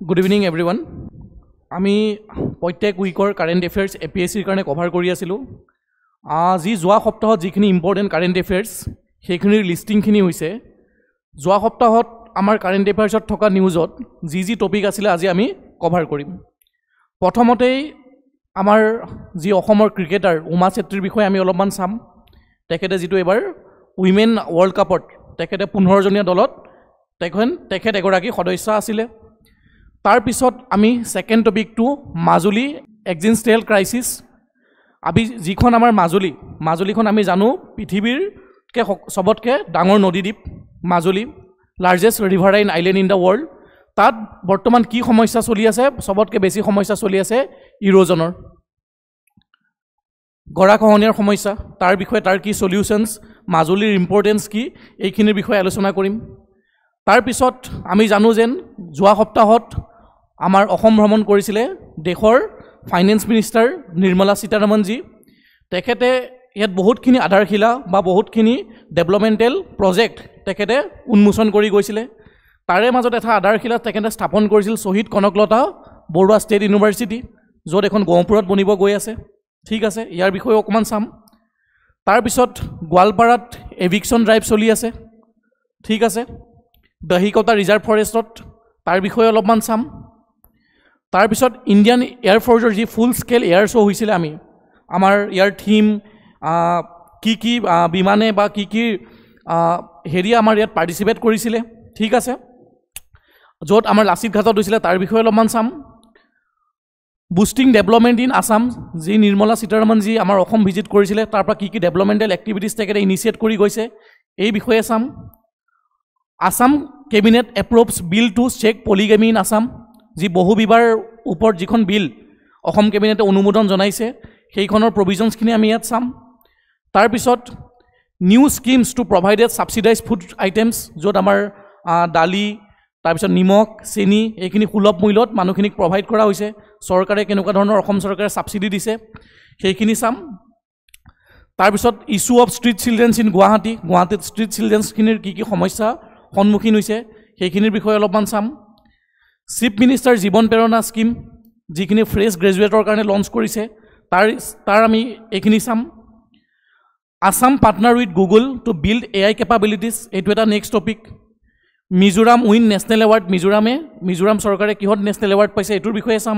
Good evening everyone. আমি প্ৰত্যেক উইকৰ current এফেয়াৰ্স এপিএসসিৰ কাৰণে কভাৰ কৰি আছিলো। আজি যোৱা সপ্তাহত যিখিনি ইম্পৰ্টেন্ট কাৰেণ্ট এফেয়াৰ্স সেইখিনিৰ লিষ্টিংখিনি হৈছে। যোৱা সপ্তাহত আমাৰ কাৰেণ্ট এফেয়াৰ্সত থকা নিউজত যি টপিক আছিল আজি আমি কভাৰ কৰিম। প্ৰথমতেই আমাৰ যি অসমৰ ক্ৰিকেটাৰ উমা চেত্ৰীৰ বিষয়ে আমি অলপমান চাম। তেখেতে যিটো এবাৰ উইমেন ৱৰ্ল্ড কাপত তেখেতে 15 জনীয়া দলত তেখেত এগৰাকী সদস্য আছিল। তাৰ পিছত আমি সেকেন্ড টপিকটো মাজুলী এক্সিষ্টেন্সিয়েল ক্ৰাইসিস। আমি যিখন আমাৰ মাজুলীখন আমি জানো পৃথিৱীৰ সবতকে ডাঙৰ নদীদ্বীপ Majuli, largest riverine island in the world. তাত বৰ্তমান কি সমস্যা চলি আছে? সবতকে বেছি সমস্যা চলি আছে ইৰোজনৰ, গৰাখহনীয়াৰ সমস্যা। তাৰ বিষয়ে তাৰ কি সলিউশনস, মাজুলীৰ ইম্পৰ্টেন্স কি, এইখিনিৰ বিষয়ে আলোচনা কৰিম। তাৰ পিছত আমি জানো যেন যোৱা সপ্তাহত আমাৰ অসম ভ্ৰমণ কৰিছিলে দেশৰ ফাইনেন্স মিনিষ্টাৰ নিৰ্মলা সীতাৰমণজী। তেখেতে ইয়াত বহুতখিনি আধাৰশিলা বা বহুতখিনি ডেভেলপমেণ্টেল প্ৰজেক্ট তেখেতে উন্মোচন কৰি গৈছিলে। তাৰে মাজত এটা আধাৰশিলা তেখেতে স্থাপন কৰিছিল শ্বহীদ কনকলতা বৰুৱা ষ্টেট ইউনিভাৰ্চিটি, য'ত এখন গহপুৰত বনিব গৈ আছে। ঠিক আছে, ইয়াৰ বিষয়ে অকণমান চাম। তাৰপিছত গোৱালপাৰাত এভিকশ্যন ড্ৰাইভ চলি আছে। ঠিক আছে, দহিকতা ৰিজাৰ্ভ ফৰেষ্টত তাৰ বিষয়ে অলপমান চাম। তাৰপিছত ইণ্ডিয়ান এয়াৰফ'ৰ্চৰ যি ফুল স্কেল এয়াৰ শ্ব' হৈছিলে, আমাৰ ইয়াৰ থিম কি বিমানে বা কি হেৰি আমাৰ ইয়াত পাৰ্টিচিপেট কৰিছিলে। ঠিক আছে, য'ত আমাৰ লাচিত ঘাটত হৈছিলে তাৰ বিষয়ে অলপমান চাম। বুষ্টিং ডেভেলপমেণ্ট ইন আছাম, যি নিৰ্মলা সীতাৰমণজী আমাৰ অসম ভিজিট কৰিছিলে, তাৰ পৰা কি ডেভেলপমেণ্টেল এক্টিভিটিজ তেখেতে ইনিচিয়েট কৰি গৈছে, এই বিষয়ে চাম। Assam cabinet approves bill to check polygamy in Assam, যি বহু বিবাৰ ওপৰত যিখন বিল অসম কেবিনেটে অনুমোদন জনাইছে সেইখনৰ প্ৰভিজনছখিনি আমি ইয়াত চাম। তাৰপিছত new schemes to provided subsidise food items, য'ত আমাৰ দালি, তাৰপিছত নিমখ, চেনি এইখিনি সুলভ মূল্যত মানুহখিনিক প্ৰভাইড কৰা হৈছে। চৰকাৰে কেনেকুৱা ধৰণৰ অসম চৰকাৰে ছাবচিডি দিছে সেইখিনি চাম। তাৰপিছত issue of street children's in গুৱাহাটীত ষ্ট্ৰীট চিলড্ৰেনছখিনিৰ কি সমস্যা সন্মুখীন হৈছে সেইখিনিৰ বিষয়ে অলপমান চাম। চিফ মিনিষ্টাৰ জীৱন প্ৰেৰণা স্কিম, যিখিনি ফ্ৰেছ গ্ৰেজুৱেটৰ কাৰণে লঞ্চ কৰিছে তাৰ আমি এইখিনি চাম। Assam partner with Google to build AI কেপাবিলিটিজ, এইটো এটা next topic. Mizoram win national award, Mizoram চৰকাৰে কিহত নেশ্যনেল এৱাৰ্ড পাইছে এইটোৰ বিষয়ে চাম।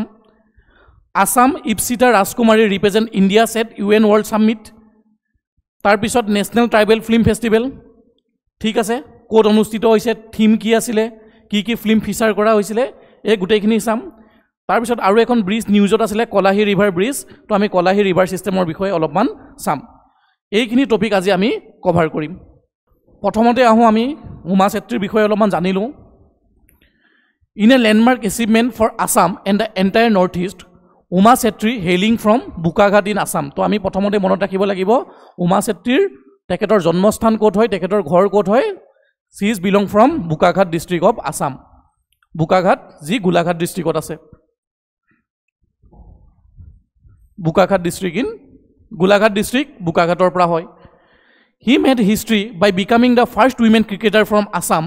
আছাম ইপছিতা ৰাজকুমাৰী represent India at UN world summit. তাৰপিছত নেশ্যনেল ট্ৰাইবেল ফিল্ম ফেষ্টিভেল, ঠিক আছে, ক'ত অনুষ্ঠিত হৈছে, থিম কি আছিলে, কি ফিল্ম ফিচাৰ কৰা হৈছিলে, এই গোটেইখিনি চাম। তাৰপিছত আৰু এখন ব্ৰিজ নিউজত আছিলে কলাহী ৰিভাৰ ব্ৰিজ, তো আমি কলাহী ৰিভাৰ ছিষ্টেমৰ বিষয়ে অলপমান চাম। এইখিনি টপিক আজি আমি কভাৰ কৰিম। প্ৰথমতে আহোঁ আমি উমা চেত্ৰীৰ বিষয়ে অলপমান জানিলোঁ। In a landmark achievement for Assam and the entire North East, Uma Chetri hailing from Bokakhat in Assam. তো আমি প্ৰথমতে মনত ৰাখিব লাগিব উমা চেত্ৰীৰ তেখেতৰ জন্মস্থান ক'ত হয়, তেখেতৰ ঘৰ ক'ত হয়। She is belong from Bukaghat district of Assam. Bukaghat যি গোলাঘাট ডিষ্ট্ৰিক্টত আছে। Bukaghat district in Golaghat district বোকাঘাটৰ পৰা হয়। He made history by becoming the first women cricketer from Assam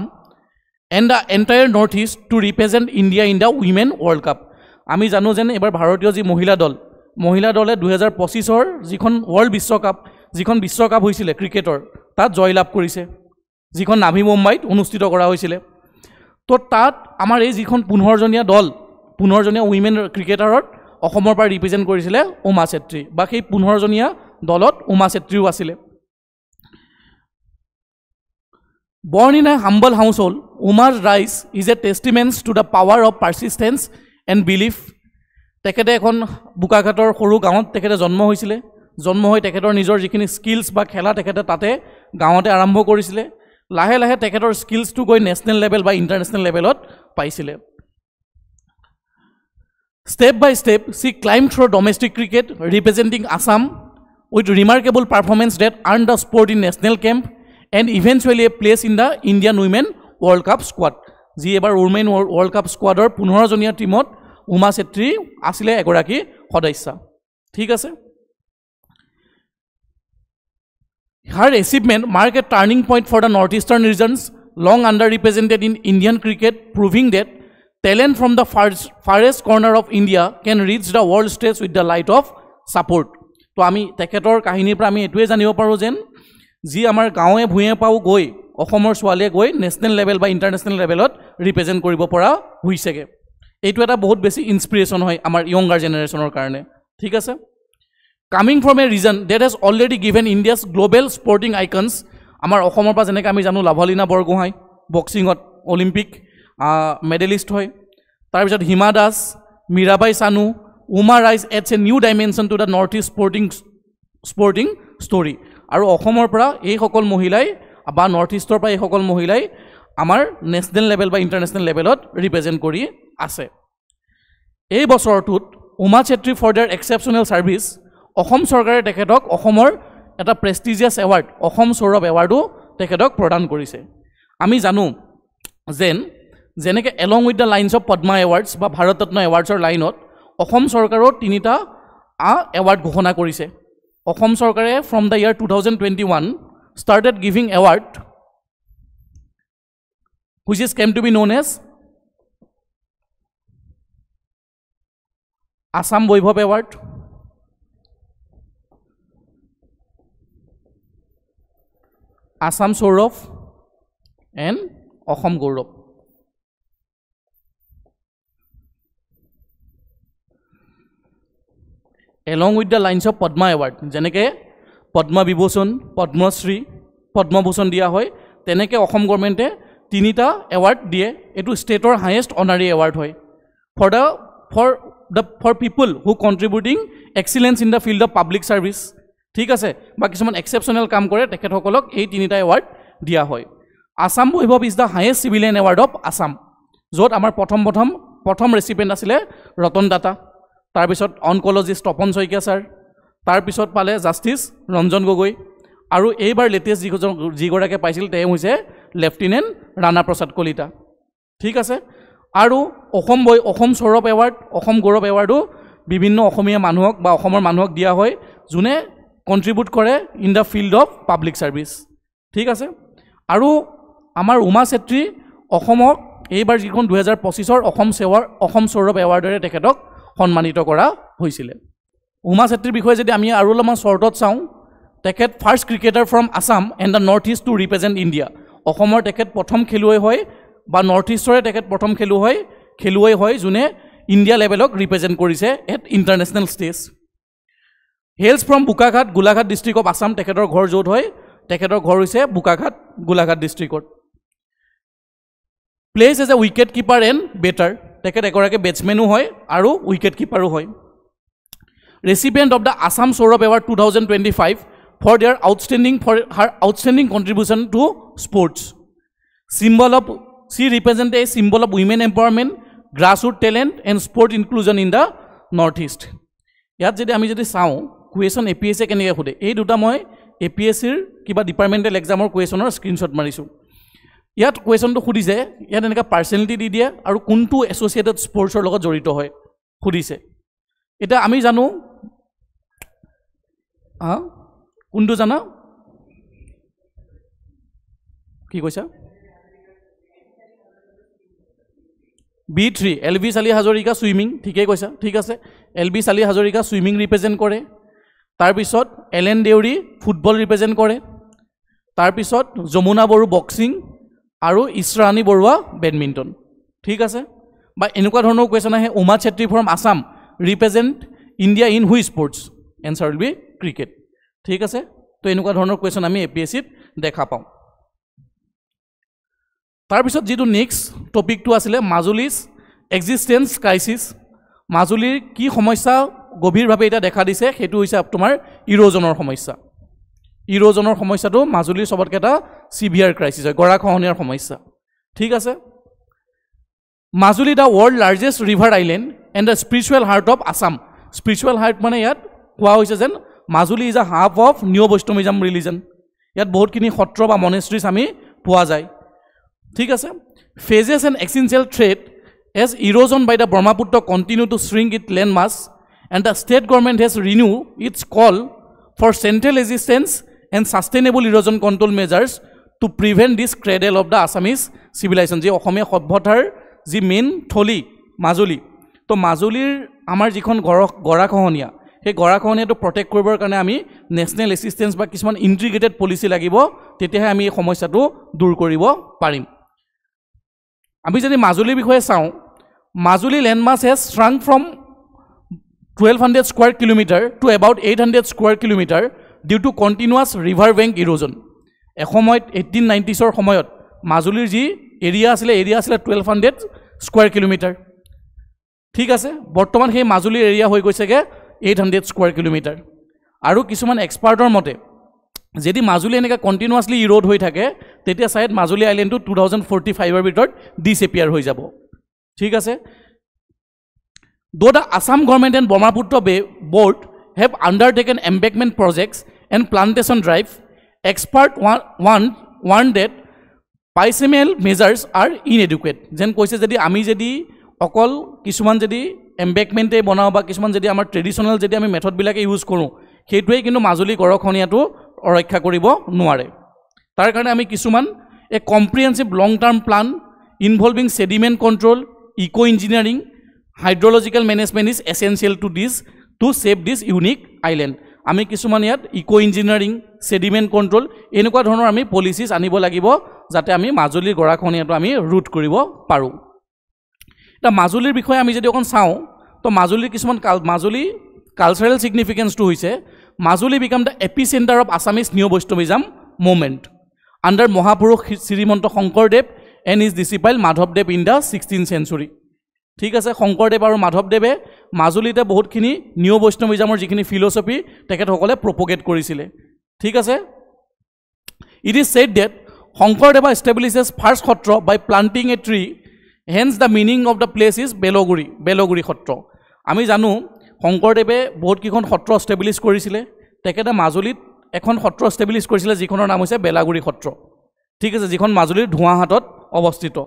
and the entire North East to represent India in the Women World Cup. আমি জানো যেন এবাৰ ভাৰতীয় যি মহিলা দলে 2025ৰ যিখন ৱৰ্ল্ড বিশ্বকাপ হৈছিলে ক্ৰিকেটৰ, তাত জয়লাভ কৰিছে, যিখন নাভি মুম্বাইত অনুষ্ঠিত কৰা হৈছিলে। তো তাত আমাৰ এই যিখন 15জনীয়া উইমেন ক্ৰিকেটাৰত অসমৰ পৰা ৰিপ্ৰেজেণ্ট কৰিছিলে উমা চেত্ৰী, বা সেই 15জনীয়া দলত উমা চেত্ৰীও আছিলে। Born in a humble household, Uma's rise is a testament to the power of persistence and belief. তেখেতে এখন বোকাঘাটৰ সৰু গাঁৱত তেখেতে জন্ম হৈ তেখেতৰ নিজৰ যিখিনি স্কিলছ বা খেলা তেখেতে তাতে গাঁৱতে আৰম্ভ কৰিছিলে। লাহে লাহে তেখেতৰ স্কিলছটো গৈ নেশ্যনেল লেভেল বা ইণ্টাৰনেশ্যনেল লেভেলত পাইছিলে। Step by step she climbed through domestic cricket representing Assam with remarkable performance that earned the sport in national camp and eventually a place in the Indian Women World Cup squad. যি এবাৰ Women World Cup squadৰ 15জনীয়া টিমত উমা চেত্ৰী আছিলে এগৰাকী সদস্য। ঠিক আছে, her achievement marked a turning point for the northeastern regions long underrepresented in Indian cricket, proving that Talent from the farthest corner of India can reach the world stage with the light of support. তো আমি তেখেতৰ কাহিনীৰ পৰা আমি এটোৱে জানিব পাৰোঁ যেন যি আমাৰ গাঁৱে ভূঞে পাও গৈ অসমৰ ছোৱালীয়ে গৈ নেশ্যনেল লেভেল বা ইণ্টাৰনেশ্যনেল লেভেলত ৰিপ্ৰেজেণ্ট কৰিব পৰা হৈছেগৈ এইটো এটা বহুত বেছি ইনস্পিৰেশ্যন হয় আমাৰ য়ংগাৰ জেনেৰেশ্যনৰ কাৰণে ঠিক আছে coming from a region that has already given India's global sporting icons আমাৰ অসমৰ পৰা যেনেকৈ আমি জানো লাভলীনা বৰগোহাঁই বক্সিঙত অলিম্পিক মেডেলিষ্ট হয় তাৰপিছত হিমা দাস মীৰাবাই চানু উমা rise adds a new dimension to the north East sporting story আৰু অসমৰ পৰা এইসকল মহিলাই বা নৰ্থ ইষ্টৰ পৰা এইসকল মহিলাই আমাৰ নেশ্যনেল লেভেল বা ইণ্টাৰনেশ্যনেল লেভেলত ৰিপ্ৰেজেণ্ট কৰি আছে এই বছৰটোত Uma Chetri for their exceptional service Assam চৰকাৰে তেখেতক অসমৰ এটা প্ৰেষ্টিজিয়াছ এৱাৰ্ড অসম সৌৰভ এৱাৰ্ডো তেখেতক প্ৰদান কৰিছে আমি জানো যেনেকৈ along with the lines of Padma awards বা ভাৰত ৰত্ন এৱাৰ্ডছৰ লাইনত অসম চৰকাৰৰ তিনিটা এৱাৰ্ড ঘোষণা কৰিছে অসম চৰকাৰে from the year 2021 started giving award which is came to be known as Assam Vaibhav Award, Assam Saurav and Assam Gaurav. Along with the lines of Padma Award, যেনেকৈ পদ্ম বিভূষণ পদ্মশ্ৰী পদ্মভূষণ দিয়া হয় তেনেকৈ অসম গভৰ্ণমেণ্টে তিনিটা এৱাৰ্ড দিয়ে এইটো ষ্টেটৰ হায়েষ্ট অনাৰী এৱাৰ্ড হয় for people who contributing excellence in the field of public service ঠিক আছে বা কিছুমান এক্সেপশ্যনেল কাম কৰে তেখেতসকলক এই তিনিটা এৱাৰ্ড দিয়া হয় Assam Baibhav is the highest civilian award of Assam য'ত আমাৰ প্ৰথম ৰেচিপিয়েণ্ট আছিলে ৰতন টাটা তাৰপিছত অনকলজিষ্ট তপন শইকীয়া ছাৰ তাৰপিছত পালে জাষ্টিছ ৰঞ্জন গগৈ আৰু এইবাৰ লেটেষ্ট যিগৰাকীয়ে পাইছিল তেওঁ হৈছে লেফটেনেণ্ট ৰাণা প্ৰসাদ কলিতা ঠিক আছে আৰু অসম সৌৰভ এৱাৰ্ড অসম গৌৰৱ এৱাৰ্ডো বিভিন্ন অসমীয়া মানুহক বা অসমৰ মানুহক দিয়া হয় যোনে কণ্ট্ৰিবিউট কৰে in the field of public service ঠিক আছে আৰু আমাৰ উমা চেত্ৰী অসমক এইবাৰ যিখন 2025ৰ অসম সৌৰভ এৱাৰ্ডেৰে তেখেতক সন্মানিত কৰা হৈছিলে উমা চেত্ৰীৰ বিষয়ে যদি আমি আৰু অলপমান শ্বৰ্টত চাওঁ তেখেত first cricketer from Assam and the north east to represent India অসমৰ তেখেত প্ৰথম খেলুৱৈ হয় বা নৰ্থ ইষ্টৰে তেখেত প্ৰথম খেলুৱৈ হয় যোনে ইণ্ডিয়া লেভেলক ৰিপ্ৰেজেণ্ট কৰিছে at international stage hails from Bokaghat Golaghat district of Assam তেখেতৰ ঘৰ য'ত হয় তেখেতৰ ঘৰ হৈছে বোকাঘাট গোলাঘাট ডিষ্ট্ৰিক্টত plays as a wicket keeper and batter তেখেত এগৰাকী বেটছমেনো হয় আৰু উইকেট কিপাৰো হয় recipient of the Assam Saurav Award 2025 for her outstanding contribution to sports. She represents a symbol of women empowerment, grassroots talent and sport inclusion in the Northeast. ইয়াত যদি আমি যদি চাওঁ কুৱেশ্যন APSC কেনেকৈ সোধে এই দুটা মই APSCৰ কিবা ডিপাৰ্টমেণ্টেল এক্সামৰ কুৱেশ্যনৰ স্ক্ৰীনশ্বট মাৰিছোঁ ইয়াত কুৱেশ্যনটো সুধিছে ইয়াত এনেকৈ পাৰ্চনেলিটি দি দিয়ে আৰু কোনটো এছ'চিয়েটেড স্পৰ্টছৰ লগত জড়িত হয় সুধিছে এতিয়া আমি জানো কোনটো জানা কি কৈছা B3 LV চালি হাজৰিকা সুইমিং ঠিকেই কৈছা ঠিক আছে LV চালি হাজৰিকা সুইমিং ৰিপ্ৰেজেণ্ট কৰে তাৰপিছত LN দেউৰী ফুটবল ৰিপ্ৰেজেণ্ট কৰে তাৰপিছত যমুনা বড়ো বক্সিং আৰু ইছৰাণী বৰুৱা বেডমিণ্টন ঠিক আছে বা এনেকুৱা ধৰণৰ কুৱেশ্যন আহে Uma Chetri from Assam represent India in which sports answer will be cricket ঠিক আছে তো এনেকুৱা ধৰণৰ কুৱেশ্যন আমি APSCত দেখা পাওঁ তাৰপিছত যিটো নেক্সট টপিকটো আছিলে মাজুলীজ এক্সিষ্টেঞ্চ ক্ৰাইচিছ মাজুলীৰ কি সমস্যা গভীৰভাৱে এটা দেখা দিছে সেইটো হৈছে তোমাৰ ইৰোজনৰ সমস্যাটো মাজুলীৰ সবতকৈ এটা চিভিয়াৰ ক্ৰাইচিছ হয় গৰাখহনীয়াৰ সমস্যা ঠিক আছে Majuli the world largest river island and the spiritual heart of Assam spiritual heart মানে ইয়াত কোৱা হৈছে যেন Majuli is a hub of new Vaishnavism religion ইয়াত বহুতখিনি সত্ৰ বা মনেষ্ট্ৰিজ আমি পোৱা যায় ঠিক আছে faces and existential threat as erosion by the Brahmaputra continue to shrink it land mass and the state government has renew its call for central assistance and sustainable erosion control measures to prevent this cradle of the Assamese civilisation যি অসমীয়া সভ্যতাৰ যি main থলী মাজুলী তো মাজুলীৰ আমাৰ যিখন গৰাখহনীয়া সেই গৰাখহনীয়াটো প্ৰটেক্ট কৰিবৰ কাৰণে আমি নেশ্যনেল এছিষ্টেঞ্চ বা কিছুমান ইণ্টিগ্ৰেটেড পলিচি লাগিব তেতিয়াহে আমি এই সমস্যাটো দূৰ কৰিব পাৰিম আমি যদি মাজুলীৰ বিষয়ে চাওঁ Majuli landmass has shrunk from 1200 square kilometre to about 800 square kilometre due to continuous river bank erosion এসময়ত 1890sৰ সময়ত মাজুলীৰ যি এৰিয়া আছিলে 1200 স্কোৱাৰ কিলোমিটাৰ ঠিক আছে বৰ্তমান সেই মাজুলীৰ এৰিয়া হৈ গৈছেগে 800 স্কোৱাৰ কিলোমিটাৰ আৰু কিছুমান এক্সপাৰ্টৰ মতে যদি মাজুলী এনেকৈ কণ্টিনিউৱাছলি ইৰোড হৈ থাকে তেতিয়া চাইড মাজুলী আইলেণ্ডটো 2045ৰ ভিতৰত ডিছএপিয়াৰ হৈ যাব ঠিক আছে though the Assam government and Brahmaputra board have undertaken embankment projects and plantation drive experts warn that piecemeal measures are inadequate যেন কৈছে যদি আমি যদি অকল কিছুমান যদি এম্বেকমেণ্টে বনাওঁ বা কিছুমান যদি আমাৰ ট্ৰেডিশ্যনেল যদি আমি মেথডবিলাকে ইউজ কৰোঁ সেইটোৱেই কিন্তু মাজুলী গৰাখহনীয়াটো ৰক্ষা কৰিব নোৱাৰে তাৰ কাৰণে আমি কিছুমান a comprehensive long term plan involving sediment control eco engineering hydrological management is essential to save this unique island আমি কিছুমান ইয়াত ইকো ইঞ্জিনিয়াৰিং ছেডিমেণ্ট কণ্ট্ৰল এনেকুৱা ধৰণৰ আমি পলিচিছ আনিব লাগিব যাতে আমি মাজুলীৰ গৰাখহনীয়াটো আমি ৰোধ কৰিব পাৰোঁ এটা মাজুলীৰ বিষয়ে আমি যদি অকণ চাওঁ তো মাজুলীৰ কিছুমান মাজুলী কালচাৰেল ছিগনিফিকেন্সটো হৈছে Majuli became the epicentre of Assamese new Vaishnavism movement under Mahapurush Srimanta Sankardev and his disciple মাধৱদেৱ ইন দ্য 16th century ঠিক আছে শংকৰদেৱ আৰু মাধৱদেৱে মাজুলীতে বহুতখিনি নিউ বৈষ্ণৱিজমৰ যিখিনি ফিলচফি তেখেতসকলে প্ৰপগেট কৰিছিলে ঠিক আছে it is said that Sankardeva established first sattra by planting a tree hence the meaning of the place is Belguri Sattra আমি জানো শংকৰদেৱে বহুতকেইখন সত্ৰ এষ্টাব্লিছ কৰিছিলে তেখেতে মাজুলীত এখন সত্ৰ এষ্টাব্লিছ কৰিছিলে যিখনৰ নাম হৈছে বেলাগুৰি সত্ৰ ঠিক আছে যিখন মাজুলীৰ ধোঁৱাহাটত অৱস্থিত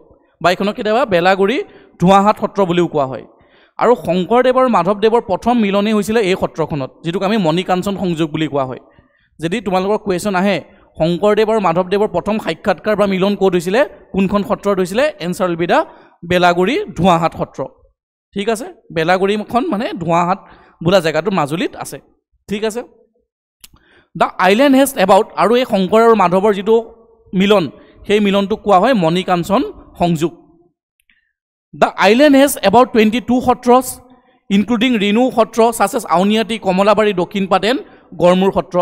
বা এইখনক কেতিয়াবা বেলাগুৰি ধোঁৱাহাট সত্ৰ বুলিও কোৱা হয় আৰু শংকৰদেৱ আৰু মাধৱদেৱৰ প্ৰথম মিলনেই হৈছিলে এই সত্ৰখনত যিটোক আমি মণিকাঞ্চন সংযোগ বুলি কোৱা হয় যদি তোমালোকৰ কুৱেশ্যন আহে শংকৰদেৱ আৰু মাধৱদেৱৰ প্ৰথম সাক্ষাৎকাৰ বা মিলন ক'ত হৈছিলে কোনখন সত্ৰত হৈছিলে এনচাৰ উইল বি দ্য বেলাগুৰি ধোঁৱাহাট সত্ৰ ঠিক আছে বেলাগুৰিখন মানে ধোঁৱাহাট বোলা জেগাটো মাজুলীত আছে ঠিক আছে দ্য আইলেণ্ড হেজ এবাউট আৰু এই শংকৰ আৰু মাধৱৰ যিটো মিলন সেই মিলনটোক কোৱা হয় মণিকাঞ্চন সংযোগ the island has about 22 sattras including ৰেণু Sattra such as Auniati Kamalabari Dakhinpat and Garmur Sattra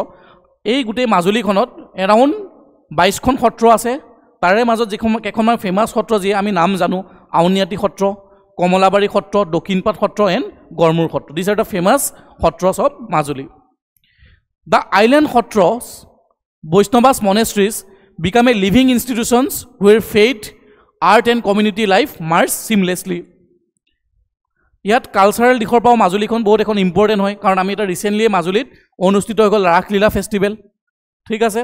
এই গোটেই মাজুলীখনত এৰাউণ্ড 22খন সত্ৰ আছে তাৰে মাজত কেইখনমান ফেমাছ সত্ৰ যিয়ে আমি নাম জানো Auniati Sattra Kamalabari Sattra Dakhinpat Sattra and Garmur Sattra this are the famous sattras of Majuli the island sattras Vaishnavas monasteries became a living institutions where faith art and community life merge seamlessly ইয়াত কালচাৰেল দিশৰ পৰাও মাজুলীখন বহুত এখন ইম্পৰ্টেণ্ট হয় কাৰণ আমি এটা ৰিচেণ্টলি মাজুলীত অনুষ্ঠিত হৈ গ'ল ৰাসলীলা ফেষ্টিভেল ঠিক আছে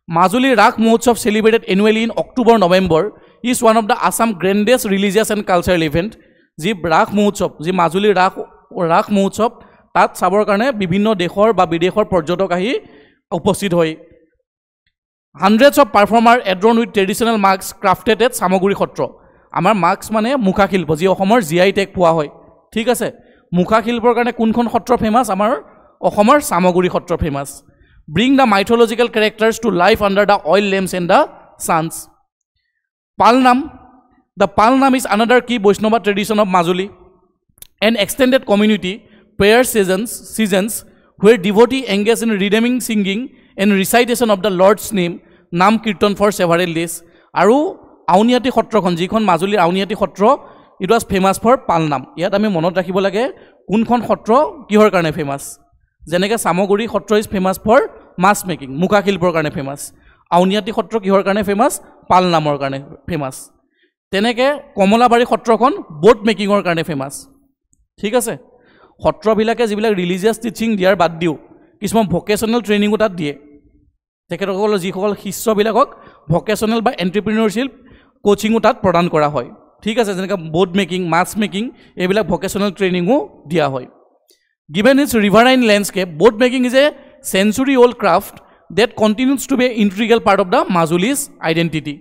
Majuli Raas Mahotsav celebrated annually in October November is one of the Assam grandest religious and cultural event যি ৰাস মহোৎসৱ যি মাজুলীৰ ৰাস মহোৎসৱ তাত চাবৰ কাৰণে বিভিন্ন দেশৰ বা বিদেশৰ পৰ্যটক আহি উপস্থিত হয় hundreds of performer adorned with traditional mask crafted at Samaguri Sattra আমাৰ মাস্ক মানে মুখাশিল্প যি অসমৰ GI টেগ পোৱা হয় ঠিক আছে মুখাশিল্পৰ কাৰণে কোনখন সত্ৰ ফেমাছ আমাৰ অসমৰ Samaguri Sattra famous bring the mythological characters to life under the oil lamps and the suns Palnaam the Palnaam is another key Vaishnava tradition of Majuli an extended community prayer seasons where devotee engage in redeeming singing and recitation of the lord's name naam kirtan for several days আৰু আউনীআটী সত্ৰখন যিখন মাজুলীৰ Auniati Sattra it was famous for পালনাম ইয়াত আমি মনত ৰাখিব লাগে কোনখন সত্ৰ কিহৰ কাৰণে ফেমাছ যেনেকৈ Samaguri Sattra is famous for mask making মুখাশিল্পৰ কাৰণে ফেমাছ আউনীআটী সত্ৰ কিহৰ কাৰণে ফেমাছ পালনামৰ কাৰণে ফেমাছ তেনেকৈ কমলাবাৰী সত্ৰখন বোট মেকিঙৰ কাৰণে ফেমাছ ঠিক আছে সত্ৰবিলাকে যিবিলাক ৰিলিজিয়াছ টিচিং দিয়াৰ বাদ দিও কিছুমান ভকেশ্যনেল ট্ৰেইনিঙো তাত দিয়ে তেখেতসকলৰ যিসকল শিষ্যবিলাকক ভকেশ্যনেল বা এণ্টাৰপ্ৰিনিয়ৰশ্বিপ কোচিঙো তাত প্ৰদান কৰা হয় ঠিক আছে যেনেকৈ বোট মেকিং মাছ মেকিং এইবিলাক ভকেশ্যনেল ট্ৰেইনিঙো দিয়া হয় given its riverine landscape boat making is a century old craft that continues to be an integral part of the Majuli's identity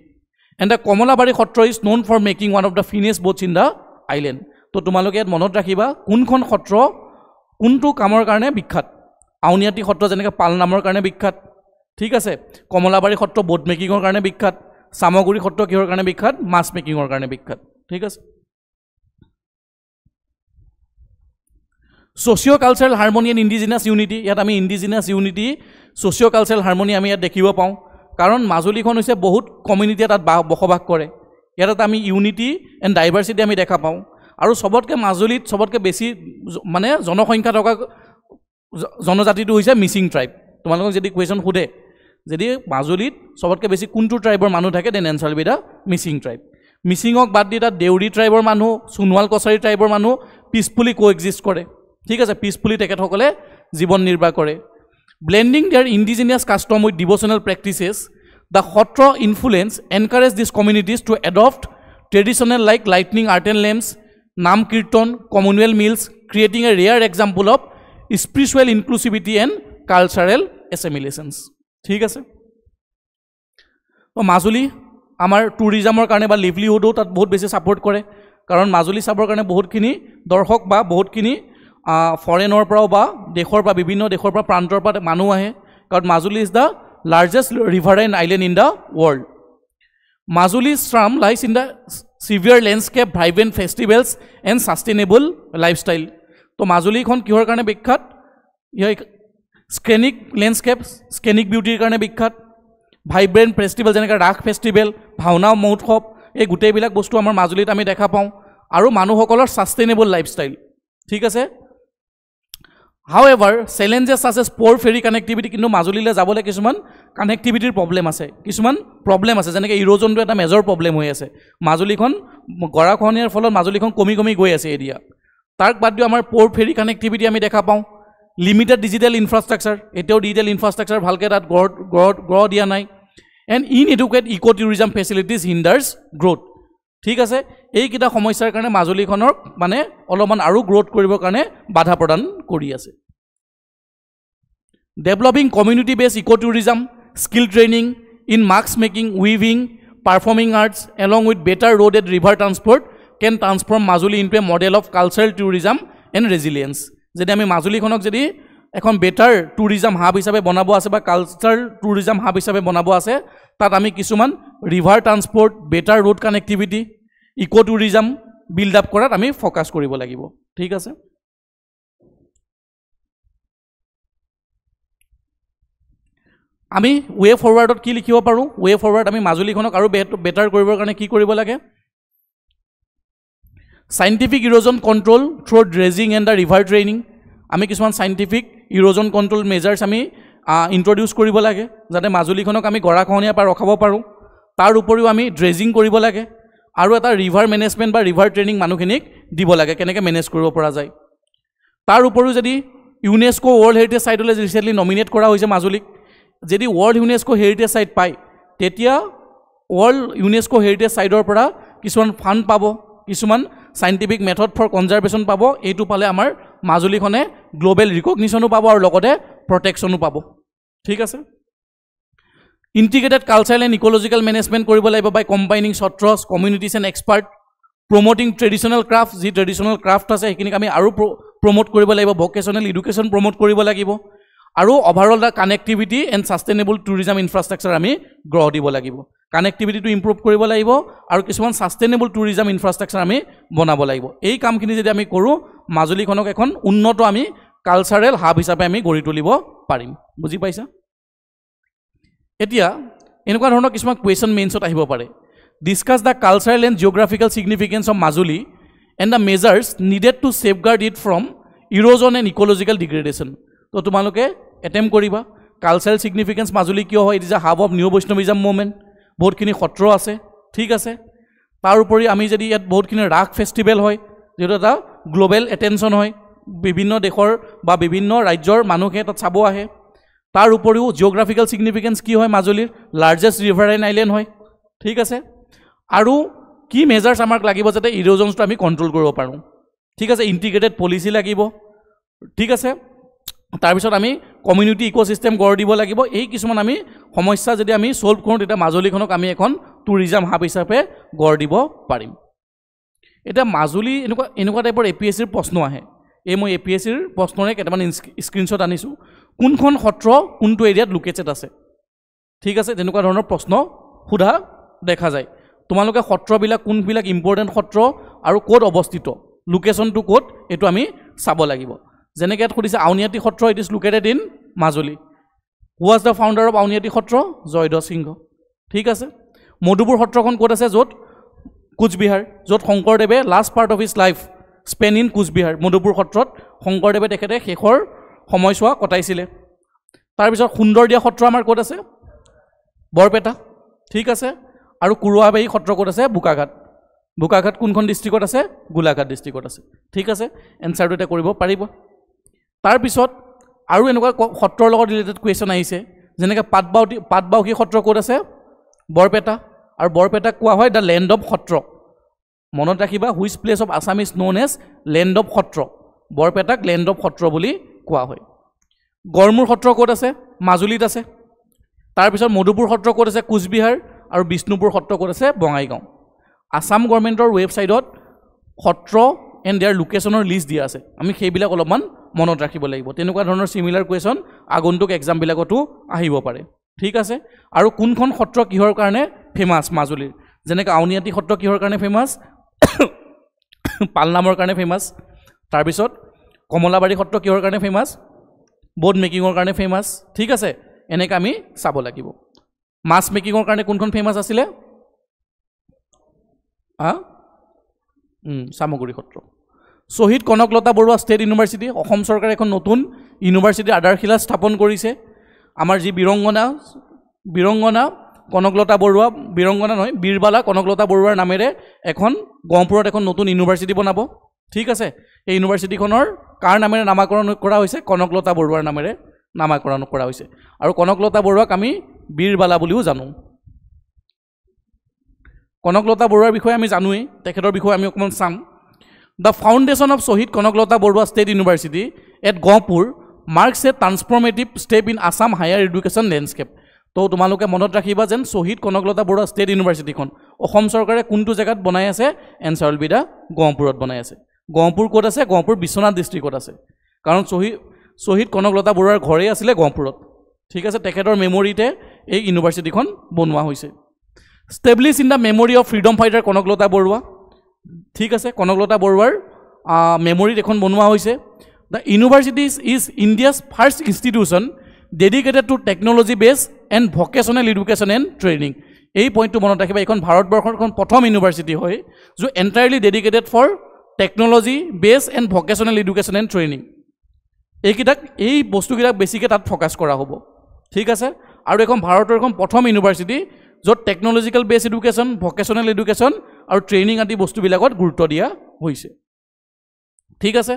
and the Kamalabari Sattra is known for making one of the finest boats in the island. তো তোমালোকে ইয়াত মনত ৰাখিবা কোনখন সত্ৰ কোনটো কামৰ কাৰণে বিখ্যাত। আউনীআটী সত্ৰ যেনেকৈ পাল নামৰ কাৰণে বিখ্যাত, ঠিক আছে। কমলাবাৰী সত্ৰ বোট মেকিঙৰ কাৰণে বিখ্যাত। চামগুৰি সত্ৰ কিহৰ কাৰণে বিখ্যাত? মাছ মেকিঙৰ কাৰণে বিখ্যাত, ঠিক আছে। Socio' cultural harmony and indigenous unity, ইয়াত আমি indigenous unity socio' cultural harmony আমি ইয়াত দেখিব পাওঁ। কাৰণ মাজুলীখন হৈছে বহুত কমিউনিটিয়ে তাত বসবাস কৰে। ইয়াত আমি ইউনিটি এণ্ড ডাইভাৰ্চিটি আমি দেখা পাওঁ। আৰু চবতকৈ মাজুলীত চবতকৈ বেছি মানে জনসংখ্যা থকা জনজাতিটো হৈছে মিচিং ট্ৰাইব। তোমালোকক যদি কুৱেশ্যন সোধে যদি মাজুলীত চবতকৈ বেছি কোনটো ট্ৰাইবৰ মানুহ থাকে, then answer will be the Mising tribe. মিচিঙক বাদ দি তাত দেউৰী ট্ৰাইবৰ মানুহ, সোণোৱাল কছাৰী ট্ৰাইবৰ মানুহ পিচফুলি কোএক্সিষ্ট কৰে, ঠিক আছে। পিচফুলি তেখেতসকলে জীৱন নিৰ্বাহ কৰে। Blending their indigenous custom with devotional practices, the sattra influence encourage this communities to adopt traditional like lightning art and lamps, naam kirtan, communal meals, creating a rare example of spiritual inclusivity and cultural assimilations, ঠিক আছে। মাজুলী আমাৰ টুৰিজমৰ কাৰণে বা লিভলিহুডো তাত বহুত বেছি support কৰে। কাৰণ মাজুলী চাবৰ কাৰণে বহুতখিনি দৰ্শক বা বহুতখিনি ফৰেনৰ পৰাও বা দেশৰ পৰা বিভিন্ন দেশৰ পৰা প্ৰান্তৰ পৰা মানুহ আহে। কাৰণ Majuli is the largest riverine island in the world. মাজুলীৰ charm lies in the severe landscape, vibrant festivals and sustainable lifestyle. তো মাজুলীখন কিহৰ কাৰণে বিখ্যাত? স্কেনিক লেণ্ডস্কেপ, স্কেনিক বিউটিৰ কাৰণে বিখ্যাত। ভাইব্ৰেণ্ট ফেষ্টিভেল যেনেকৈ ৰাস ফেষ্টিভেল, ভাওনা মহোৎসৱ, এই গোটেইবিলাক বস্তু আমাৰ মাজুলীত আমি দেখা পাওঁ। আৰু মানুহসকলৰ ছাষ্টেইনেবল লাইফষ্টাইল, ঠিক আছে। হাউএভাৰ চেলেঞ্জেছ আছে প'ৰ ফেৰী কানেক্টিভিটি, কিন্তু মাজুলীলৈ যাবলৈ কিছুমান কানেক্টিভিটিৰ প্ৰব্লেম আছে, কিছুমান প্ৰব্লেম আছে। যেনেকৈ ইৰ'জনটো এটা মেজৰ প্ৰব্লেম হৈ আছে। মাজুলীখন গৰাখহনীয়াৰ ফলত মাজুলীখন কমি কমি গৈ আছে এৰিয়া। তাক বাদ দিও আমাৰ প'ৰ ফেৰী কানেক্টিভিটি আমি দেখা পাওঁ। লিমিটেড ডিজিটেল ইনফ্ৰাষ্ট্ৰাকচাৰ, এতিয়াও ডিজিটেল ইনফ্ৰাষ্ট্ৰাকচাৰ ভালকৈ তাত গঢ় দিয়া নাই। And inadequate eco' tourism facilities hinders growth, ঠিক আছে। এইকেইটা সমস্যাৰ কাৰণে মাজুলীখনক মানে অলপমান আৰু গ্ৰ'থ কৰিবৰ কাৰণে বাধা প্ৰদান কৰি আছে। Developing community based eco' tourism, skill training in mask making, weaving, performing arts along with better road and river transport can transform Majuli into a model of cultural tourism and resilience. যদি আমি মাজুলীখনক যদি এখন বেটাৰ টুৰিজম হাব হিচাপে বনাব আছে বা cultural tourism hub হিচাপে বনাব আছে, তাত আমি কিছুমান river transport, better road connectivity, eco' tourism build up কৰাত আমি ফ'কাছ কৰিব লাগিব, ঠিক আছে। আমি ৱে ফৰৱাৰ্ডত কি লিখিব পাৰোঁ? ৱে ফৰৱাৰ্ড আমি মাজুলীখনক আৰু বেটাৰ কৰিবৰ কাৰণে কি কৰিব লাগে? Scientific erosion control through dredging and the river training, আমি কিছুমান চাইণ্টিফিক ইৰ'জন কণ্ট্ৰল মেজাৰ্ছ আমি ইণ্ট্ৰডিউচ কৰিব লাগে, যাতে মাজুলীখনক আমি গৰাখহনীয়াৰ পৰা ৰখাব পাৰোঁ। তাৰ উপৰিও আমি ড্ৰেজিং কৰিব লাগে আৰু এটা ৰিভাৰ মেনেজমেণ্ট বা ৰিভাৰ ট্ৰেইনিং মানুহখিনিক দিব লাগে, কেনেকৈ মেনেজ কৰিব পৰা যায়। তাৰ উপৰিও যদি ইউনেস্কো ৱৰ্ল্ড হেৰিটেজ চাইটলৈ ৰিচেণ্টলি নমিনেট কৰা হৈছে মাজুলীক, যদি ৱৰ্ল্ড ইউনেস্কো হেৰিটেজ চাইট পায়, তেতিয়া ৱৰ্ল্ড ইউনেস্কো হেৰিটেজ চাইটৰ পৰা কিছুমান ফাণ্ড পাব, কিছুমান চাইণ্টিফিক মেথড ফৰ কনজাৰ্ভেশ্যন পাব। এইটো পালে আমাৰ মাজুলীখনে গ্ল'বেল ৰিকগনিশ্যনো পাব আৰু লগতে প্ৰটেকশ্যনো পাব, ঠিক আছে। Integrated cultural and ecological management কৰিব লাগিব by combining sattras, communities and expert, promoting traditional craft, যি ট্ৰেডিশ্যনেল ক্ৰাফ্ট আছে সেইখিনিক আমি আৰু প্ৰমোট কৰিব লাগিব, ভকেশ্যনেল এডুকেশ্যন প্ৰমোট কৰিব লাগিব, আৰু overall the connectivity and sustainable tourism infrastructure আমি গঢ় দিব লাগিব। কানেক্টিভিটিটো ইম্প্ৰুভ কৰিব লাগিব আৰু কিছুমান ছাষ্টেইনেবল টুৰিজম ইনফ্ৰাষ্ট্ৰাকচাৰ আমি বনাব লাগিব। এই কামখিনি যদি আমি কৰোঁ, মাজুলীখনক এখন উন্নত আমি কালচাৰেল হাব হিচাপে আমি গঢ়ি তুলিব পাৰিম। বুজি পাইছা? এতিয়া এনেকুৱা ধৰণৰ কিছুমান কুৱেশ্যন মেইনছত আহিব পাৰে। Discuss the cultural and geographical significance of Majuli and the measures needed to safeguard it from erosion and ecological degradation. তো তোমালোকে এটেম্প কৰিবা কালচাৰেল ছিগনিফিকেঞ্চ মাজুলী কিয় হয়? It is a hub of new Vaishnavism movement, বহুতখিনি সত্ৰ আছে, ঠিক আছে। তাৰ উপৰি আমি যদি ইয়াত বহুতখিনি ৰাস ফেষ্টিভেল হয়, যিহেতু এটা গ্ল'বেল এটেনশ্যন হয়, বিভিন্ন দেশৰ বা বিভিন্ন ৰাজ্যৰ মানুহে তাত চাব আহে। তাৰ উপৰিও জিঅ'গ্ৰাফিকেল ছিগনিফিকেঞ্চ কি হয়? মাজুলীৰ লাৰ্জেষ্ট ৰিভাৰাইন আইলেণ্ড হয়, ঠিক আছে। আৰু কি মেজাৰ্ছ আমাক লাগিব যাতে ইৰ'জনছটো আমি কণ্ট্ৰল কৰিব পাৰোঁ, ঠিক আছে। ইণ্টিগ্ৰেটেড পলিচি লাগিব, ঠিক আছে। তাৰপিছত আমি কমিউনিটি ইক'চিষ্টেম গঢ় দিব লাগিব। এই কিছুমান আমি সমস্যা যদি আমি ছল্ভ কৰোঁ, তেতিয়া মাজুলীখনক আমি এখন টুৰিজম হাব হিচাপে গঢ় দিব পাৰিম এতিয়া মাজুলী এনেকুৱা টাইপৰ APSCৰ প্ৰশ্ন আহে এই মই APSCৰ প্ৰশ্নৰে কেইটামান স্ক্ৰীনশ্বট আনিছোঁ কোনখন সত্ৰ কোনটো এৰিয়াত লোকেটেড আছে ঠিক আছে তেনেকুৱা ধৰণৰ প্ৰশ্ন সোধা দেখা যায় তোমালোকে সত্ৰবিলাক কোনবিলাক ইম্পৰ্টেণ্ট সত্ৰ আৰু ক'ত অৱস্থিত লোকেশ্যনটো ক'ত এইটো আমি চাব লাগিব যেনেকৈ ইয়াত সুধিছে Auniati Sattra it is located in Majuli who was the founder of Auniati Sattra Jayadhwaj Singha ঠিক আছে মধুপুৰ সত্ৰখন ক'ত আছে য'ত কোচবিহাৰ য'ত শংকৰদেৱে last part of his life spent in Cooch Behar Madhupur সত্ৰত শংকৰদেৱে তেখেতে শেষৰ সময়ছোৱা কটাইছিলে তাৰপিছত সুন্দৰদিয়া সত্ৰ আমাৰ ক'ত আছে বৰপেটা ঠিক আছে আৰু কুৰুৱাবাৰী সত্ৰ ক'ত আছে বোকাঘাট কোনখন ডিষ্ট্ৰিক্টত আছে গোলাঘাট ডিষ্ট্ৰিক্টত আছে ঠিক আছে এনচাৰটো এটা কৰিব পাৰিব তাৰপিছত আৰু এনেকুৱা সত্ৰৰ লগত ৰিলেটেড কুৱেশ্যন আহিছে যেনেকৈ পাটবাউসী সত্ৰ ক'ত আছে বৰপেটা আৰু বৰপেটাক কোৱা হয় দ্য লেণ্ড অফ সত্ৰ মনত ৰাখিবা which place of Assam is known as land of sattra বৰপেটাক লেণ্ড অফ সত্ৰ বুলি কোৱা হয় গড়মূৰ সত্ৰ ক'ত আছে মাজুলীত আছে তাৰপিছত মধুপুৰ সত্ৰ ক'ত আছে কোচবিহাৰ আৰু বিষ্ণুপুৰ সত্ৰ ক'ত আছে বঙাইগাঁও আসাম গভৰ্ণমেণ্টৰ ৱেবছাইটত সত্ৰ এণ্ড দেয়াৰ লোকেশ্যনৰ লিষ্ট দিয়া আছে আমি সেইবিলাক অলপমান মনত ৰাখিব লাগিব তেনেকুৱা ধৰণৰ চিমিলাৰ কুৱেশ্যন আগন্তুক এক্সামবিলাকতো আহিব পাৰে ঠিক আছে আৰু কোনখন সত্ৰ কিহৰ কাৰণে ফেমাছ মাজুলীৰ যেনেকৈ আউনীআটী সত্ৰ কিহৰ কাৰণে ফেমাছ পালনামৰ কাৰণে ফেমাছ তাৰপিছত কমলাবাৰী সত্ৰ কিহৰ কাৰণে ফেমাছ বোৰ্ড মেকিঙৰ কাৰণে ফেমাছ ঠিক আছে এনেকৈ আমি চাব লাগিব মাছ মেকিঙৰ কাৰণে কোনখন ফেমাছ আছিলে চামগুৰি সত্ৰ শ্বহীদ কনকলতা বৰুৱা ষ্টেট ইউনিভাৰ্চিটি অসম চৰকাৰে এখন নতুন ইউনিভাৰ্চিটিৰ আধাৰশিলা স্থাপন কৰিছে আমাৰ যি বীৰংগনা কনকলতা বৰুৱা বীৰংগনা নহয় বীৰবালা কনকলতা বৰুৱাৰ নামেৰে এখন গহপুৰত এখন নতুন ইউনিভাৰ্চিটি বনাব ঠিক আছে এই ইউনিভাৰ্চিটিখনৰ কাৰ নামেৰে নামাকৰণ কৰা হৈছে কনকলতা বৰুৱাৰ নামেৰে নামাকৰণ কৰা হৈছে আৰু কনকলতা বৰুৱাক আমি বীৰবালা বুলিও জানো কনকলতা বৰুৱাৰ বিষয়ে আমি জানোৱেই তেখেতৰ বিষয়ে আমি অকণমান চাম the foundation of Shaheed Kanaklata Barua state university at Gohpur marks a transformative step in Assam higher education landscape তো তোমালোকে মনত ৰাখিবা যেন শ্বহীদ কনকলতা বৰুৱা ষ্টেট ইউনিভাৰ্চিটিখন অসম চৰকাৰে কোনটো জেগাত বনাই আছে এনচাৰ উইল বি দা গহপুৰত বনাই আছে গহপুৰ ক'ত আছে গহপুৰ বিশ্বনাথ ডিষ্ট্ৰিক্টত আছে কাৰণ শ্বহীদ কনকলতা বৰুৱাৰ ঘৰেই আছিলে গহপুৰত ঠিক আছে তেখেতৰ মেমৰিতে এই ইউনিভাৰ্চিটিখন বনোৱা হৈছে establish in the memory of freedom fighter Kanaklata Barua ঠিক আছে কনকলতা বৰুৱাৰ মেমৰিত এখন বনোৱা হৈছে the university is India's first institution dedicated to technology বেছ and vocational education and training এই পইণ্টটো মনত ৰাখিবা এইখন ভাৰতবৰ্ষৰ এখন প্ৰথম ইউনিভাৰ্চিটি হয় য'ত এণ্টায়াৰলি ডেডিকেটেড ফৰ টেকনলজি বেছ and vocational education and training এই বস্তুবিলাক বেছিকৈ তাত ফ'কাছ কৰা হ'ব ঠিক আছে আৰু এখন ভাৰতৰ এখন প্ৰথম ইউনিভাৰ্চিটি য'ত technological based education vocational education আৰু ট্ৰেইনিং আদি বস্তুবিলাকত গুৰুত্ব দিয়া হৈছে ঠিক আছে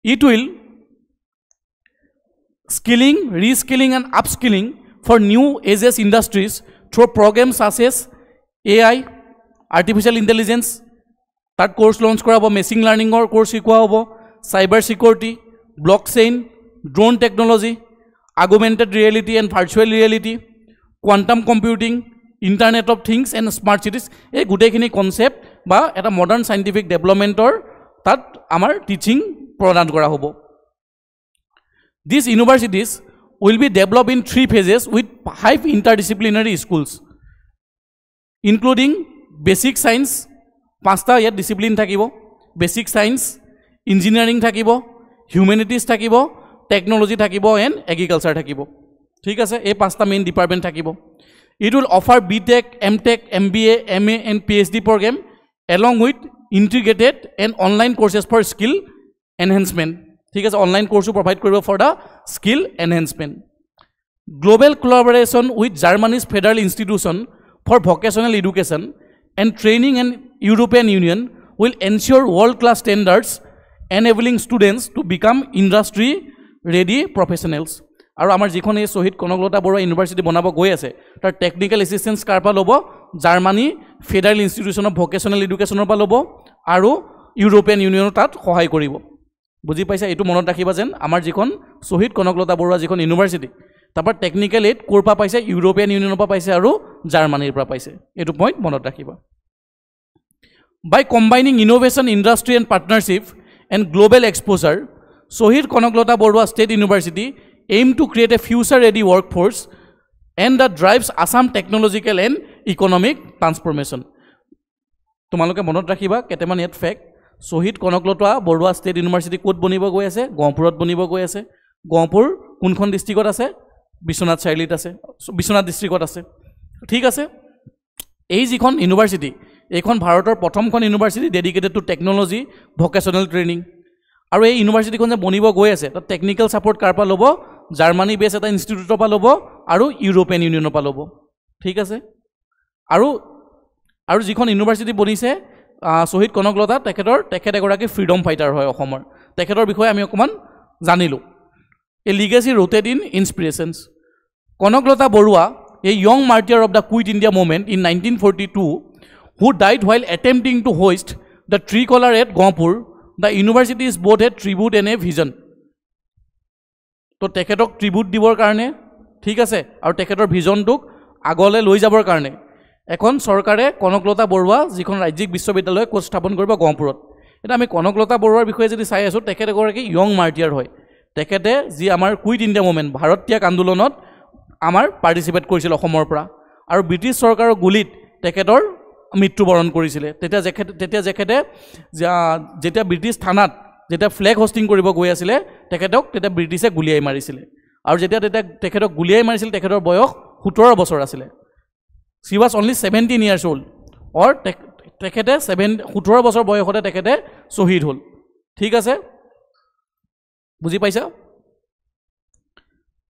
it will skilling reskilling and upskilling for new ages industries through programme such as AI artificial intelligence তাত কোৰ্চ লঞ্চ কৰা হ'ব মেচিন লাৰ্ণিঙৰ কোৰ্চ শিকোৱা হ'ব cyber security blockchain drone technology augmented reality and virtual reality quantum computing internet of things and smart cities এই গোটেইখিনি concept বা এটা মডাৰ্ণ চাইণ্টিফিক ডেভেলপমেণ্টৰ তাত আমাৰ টিচিং প্ৰদান কৰা হ'ব this universities will be develop in 3 phases with 5 interdisciplinary schools including basic science 5টা ইয়াত ডিচিপ্লিন থাকিব বেচিক ছায়েন্স ইঞ্জিনিয়াৰিং থাকিব হিউমেনিটিজ থাকিব টেকনলজি থাকিব এণ্ড এগ্ৰিকালচাৰ থাকিব ঠিক আছে এই 5টা মেইন ডিপাৰ্টমেণ্ট থাকিব it will offer BTech MTech MBA MA and PhD programme along with integrated and online courses for skill enhancement ঠিক আছে অনলাইন কোৰ্চো প্ৰভাইড কৰিব for the skill enhancement global collaboration with Germany's federal institution for vocational education and training and European Union will ensure world class standards enabling students to become industry ready professionals আৰু আমাৰ যিখন এই শ্বহীদ Kanaklata Barua university বনাব গৈ আছে তাৰ technical assistance কাৰ পৰা ল'ব Germany federal institution of vocational এডুকেশ্যনৰ পৰা ল'ব আৰু ইউৰোপিয়ান ইউনিয়নৰ তাত সহায় কৰিব বুজি পাইছা এইটো মনত ৰাখিবা যেন আমাৰ যিখন শ্বহীদ কনকলতা বৰুৱা যিখন ইউনিভাৰ্চিটি তাৰপৰা টেকনিকেল এইড ক'ৰ পৰা পাইছে ইউৰোপিয়ান ইউনিয়নৰ পৰা পাইছে আৰু জাৰ্মানীৰ পৰা পাইছে এইটো পইণ্ট মনত ৰাখিবা by combining innovation industry and partnership and global exposure Shaheed Kanaklata Barua state university aim to create a future ready workforce and that drives Assam technological and economic transformation তোমালোকে মনত ৰাখিবা কেতেমান ইয়াত ফেক্ট শ্বহীদ কনকলতা বৰুৱা ষ্টেট ইউনিভাৰ্চিটি ক'ত বনিব গৈ আছে গহপুৰত বনিব গৈ আছে গহপুৰ কোনখন ডিষ্ট্ৰিক্টত আছে বিশ্বনাথ চাৰিআলিত আছে বিশ্বনাথ ডিষ্ট্ৰিক্টত আছে ঠিক আছে এই যিখন ইউনিভাৰ্চিটি এইখন ভাৰতৰ প্ৰথমখন university dedicated to technology vocational training আৰু এই ইউনিভাৰ্চিটিখন যে বনিব গৈ আছে তাত টেকনিকেল ছাপৰ্ট কাৰ পৰা ল'ব জাৰ্মানী বেছ এটা ইনষ্টিটিউটৰ পৰা ল'ব আৰু ইউৰোপিয়ান ইউনিয়নৰ পৰা ল'ব ঠিক আছে আৰু যিখন ইউনিভাৰ্চিটি বনিছে শ্বহীদ কনকলতা তেখেত এগৰাকী ফ্ৰীডম ফাইটাৰ হয় অসমৰ তেখেতৰ বিষয়ে আমি অকণমান জানিলোঁ a legacy rooted in inspirations Kanaklata Barua a young martyr of the quit India movement in 1942 who died while attempting to hoist the tricolor at Gopur. The university is both a tribute and a vision. তো তেখেতক tribute দিবৰ কাৰণে ঠিক আছে আৰু তেখেতৰ ভিজনটোক আগলৈ লৈ যাবৰ কাৰণে এখন চৰকাৰে কনকলতা বৰুৱা যিখন ৰাজ্যিক বিশ্ববিদ্যালয় ক'ত স্থাপন কৰিব গহপুৰত এটা আমি কনকলতা বৰুৱাৰ বিষয়ে যদি চাই আছোঁ তেখেত এগৰাকী য়ং মাৰ্টিয়াৰ হয় তেখেতে যি আমাৰ কুইট ইণ্ডিয়া মুভমেণ্ট ভাৰত ত্যাগ আন্দোলনত আমাৰ পাৰ্টিচিপেট কৰিছিল অসমৰ পৰা আৰু ব্ৰিটিছ চৰকাৰৰ গুলীত তেখেতৰ মৃত্যুবৰণ কৰিছিলে যেতিয়া ব্ৰিটিছ থানাত যেতিয়া ফ্লেগ হোষ্টিং কৰিব গৈ আছিলে তেখেতক তেতিয়া ব্ৰিটিছে গুলিয়াই মাৰিছিলে আৰু যেতিয়া তেখেতক গুলিয়াই মাৰিছিল তেখেতৰ বয়স 17 বছৰ আছিলে she was only 17 years old or তেখেতে 17 বছৰ বয়সতে তেখেতে শ্বহীদ হ'ল ঠিক আছে বুজি পাইছা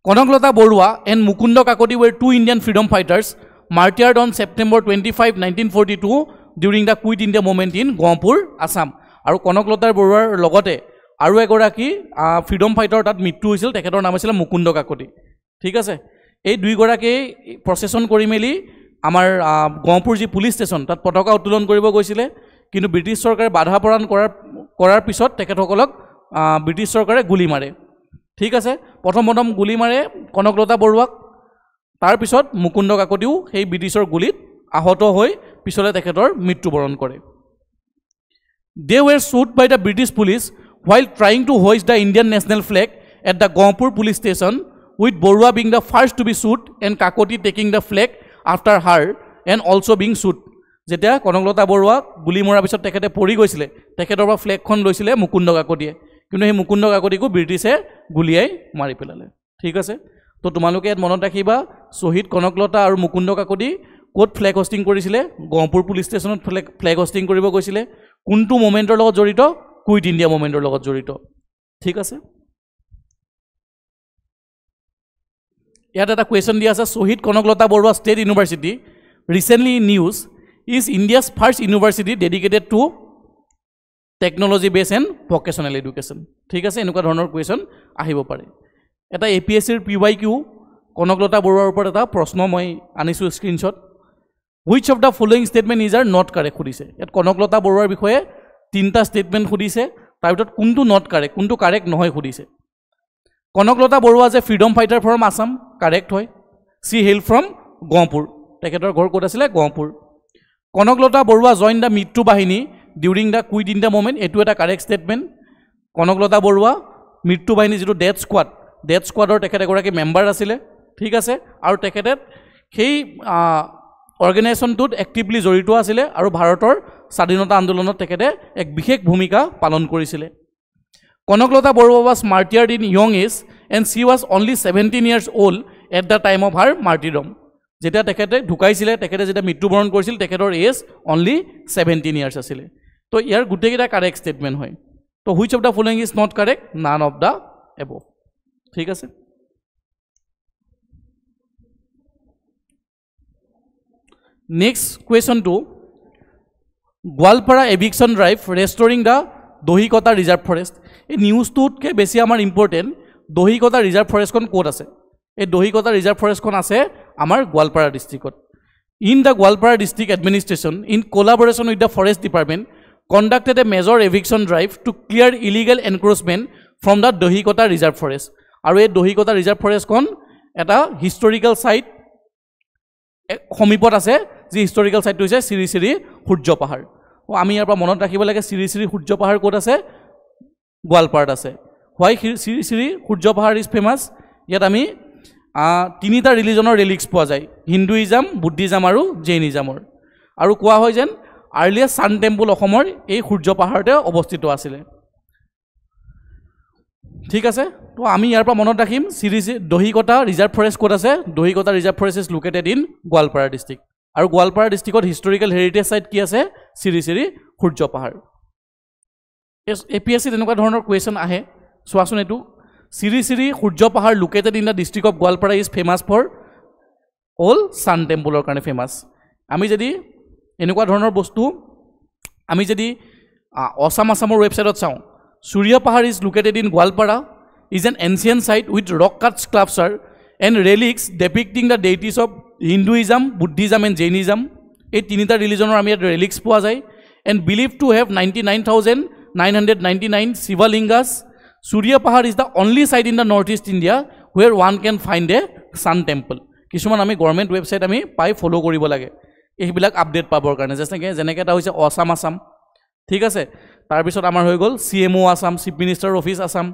Kanaklata Barua and Mukunda Kakati were two Indian freedom fighters martyred on September 25 1942 during the Quit India movement in Gopur Assam আৰু কনকলতা বৰুৱাৰ লগতে আৰু এগৰাকী ফ্ৰীডম ফাইটাৰ তাত মৃত্যু হৈছিল তেখেতৰ নাম আছিল মুকুন্দ কাকতি ঠিক আছে এই দুইগৰাকী প্ৰচেছন কৰি মেলি আমাৰ গহপুৰ যি পুলিচ ষ্টেচন তাত পতাকা উত্তোলন কৰিব গৈছিলে কিন্তু ব্ৰিটিছ চৰকাৰে বাধা প্ৰদান কৰাৰ পিছত তেখেতসকলক ব্ৰিটিছ চৰকাৰে গুলি মাৰে ঠিক আছে প্ৰথম গুলি মাৰে কনকলতা বৰুৱাক তাৰ পিছত মুকুন্দ কাকতিও সেই ব্ৰিটিছৰ গুলিত আহত হৈ পিছলৈ তেখেতৰ মৃত্যুবৰণ কৰে They were shot by the British police while trying to hoist the Indian national flag at the Gopur police station, with Borua being the first to be shot and Kakoti taking the flag after her and also being shot. যেতিয়া কনকলতা বৰুৱা গুলি মৰাৰ পিছত তেখেতে পৰি গৈছিলে তেখেতৰ পৰা ফ্লেগখন লৈছিলে মুকুন্দ কাকতিয়ে কিন্তু সেই মুকুন্দ কাকতিকো ব্ৰিটিছে গুলিয়াই মাৰি পেলালে ঠিক আছে তো তোমালোকে ইয়াত মনত ৰাখিবা শ্বহীদ কনকলতা আৰু মুকুন্দ কাকতি ক'ত ফ্লেগ হোষ্টিং কৰিছিলে গহপুৰ পুলিচ ষ্টেচনত ফ্লেগ হোষ্টিং কৰিব গৈছিলে কোনটো মোমেণ্টৰ লগত জড়িত কুইট ইণ্ডিয়া মোমেণ্টৰ লগত জড়িত ঠিক আছে ইয়াত এটা কুৱেশ্যন দিয়া আছে Shahid Kanaklata Barua state university recently in news is India's first university dedicated to technology বেছ এণ্ড ভকেশ্যনেল এডুকেশ্যন ঠিক আছে এনেকুৱা ধৰণৰ কুৱেশ্যন আহিব পাৰে এটা APSCৰ PYQ কনকলতা বৰুৱাৰ ওপৰত এটা প্ৰশ্ন মই আনিছোঁ screenshot Which of the following statement is not correct সুধিছে ইয়াত কনকলতা বৰুৱাৰ বিষয়ে তিনিটা ষ্টেটমেণ্ট সুধিছে তাৰ ভিতৰত কোনটো নট কাৰেক্ট কোনটো কাৰেক্ট নহয় সুধিছে কনকলতা বৰুৱা যে freedom fighter from Assam correct হয় সি হেইল ফ্ৰম গহপুৰ তেখেতৰ ঘৰ ক'ত আছিলে Gohpur Kanaklata Barua join the Mrityu Bahini during the quit India movement এইটো এটা কাৰেক্ট ষ্টেটমেণ্ট কনকলতা বৰুৱা মৃত্যু বাহিনী যিটো ডেথ স্কোৱাডৰ তেখেত এগৰাকী মেম্বাৰ আছিলে ঠিক আছে আৰু তেখেতে সেই অৰ্গেনাইজেশ্যনটোত এক্টিভলি জড়িত আছিলে আৰু ভাৰতৰ স্বাধীনতা আন্দোলনত তেখেতে এক বিশেষ ভূমিকা পালন কৰিছিলে Kanaklata Barua was martyred in young age and she was only 17 years old at the time of her martyrdom যেতিয়া তেখেতে ঢুকাইছিলে তেখেতে যেতিয়া মৃত্যুবৰণ কৰিছিল তেখেতৰ এজ অনলি 17 years আছিলে তো ইয়াৰ গোটেইকেইটা কাৰেক্ট ষ্টেটমেণ্ট হয় তো which of the following is not correct none of the above ঠিক আছে Next question 2 Gwalpara eviction drive restoring the Dohikota Reserve Forest. এই নিউজটোতকৈ বেছি আমাৰ ইম্পৰ্টেণ্ট দহিকতা ৰিজাৰ্ভ ফৰেষ্টখন ক'ত আছে এই দহিকতা ৰিজাৰ্ভ ফৰেষ্টখন আছে আমাৰ গোৱালপাৰা ডিষ্ট্ৰিক্টত in the Goalpara district administration in collaboration with the forest department conducted a major eviction drive to clear illegal encroachment from the Dahikata reserve forest আৰু এই দহিকতা ৰিজাৰ্ভ ফৰেষ্টখন এটা হিষ্টৰিকেল সাইট সমীপত আছে যি হিষ্টৰিকেল সাইটটো হৈছে শ্ৰী শ্ৰী সূৰ্য পাহাৰ আমি ইয়াৰ পৰা মনত ৰাখিব লাগে শ্ৰী শ্ৰী সূৰ্য পাহাৰ ক'ত আছে গোৱালপাৰাত আছে হোৱাই শ্ৰী শ্ৰী সূৰ্য পাহাৰ ইজ ফেমাছ ইয়াত আমি তিনিটা ৰিলিজনৰ ৰেলিক্স পোৱা যায় হিন্দুইজম বুদ্ধিজম আৰু জৈনিজমৰ আৰু কোৱা হয় যেন আৰ্লিয়েষ্ট সান টেম্পল অসমৰ এই সূৰ্য পাহাৰতে অৱস্থিত আছিলে ঠিক আছে তো আমি ইয়াৰ পৰা মনত ৰাখিম শ্ৰী দহিকটা ৰিজাৰ্ভ ফৰেষ্ট ক'ত আছে Dahikata reserve forest is located in Goalpara district আৰু গোৱালপাৰা ডিষ্ট্ৰিক্টত হিষ্টৰিকেল হেৰিটেজ সাইট কি আছে শ্ৰী শ্ৰী সূৰ্য পাহাৰ APSC তেনেকুৱা ধৰণৰ কুৱেশ্যন আহে চোৱাচোন এইটো Shri Shri Surya Pahar located in the district of Goalpara is famous for all sun টেম্পলৰ কাৰণে ফেমাছ আমি যদি এনেকুৱা ধৰণৰ বস্তু আমি যদি আসামৰ ৱেবছাইটত চাওঁ Surya Pahar is located in Gwalpara, is an ancient site with rock-cut sculpture and relics depicting the deities of Hinduism, Buddhism and Jainism. এই তিনিটা ৰিলিজনৰ আমি relics পোৱা যায় and believed to have 99,999 Shivalingas. Surya Pahar is the only site in the northeast India where one can find a sun temple. কিছুমান আমি government website আমি পাই ফলো কৰিব লাগে এইবিলাক আপডেট পাবৰ কাৰণে যেনেকৈ এটা হৈছে আসাম ঠিক আছে তাৰপিছত আমাৰ হৈ গ'ল CMO Assam chief minister office Assam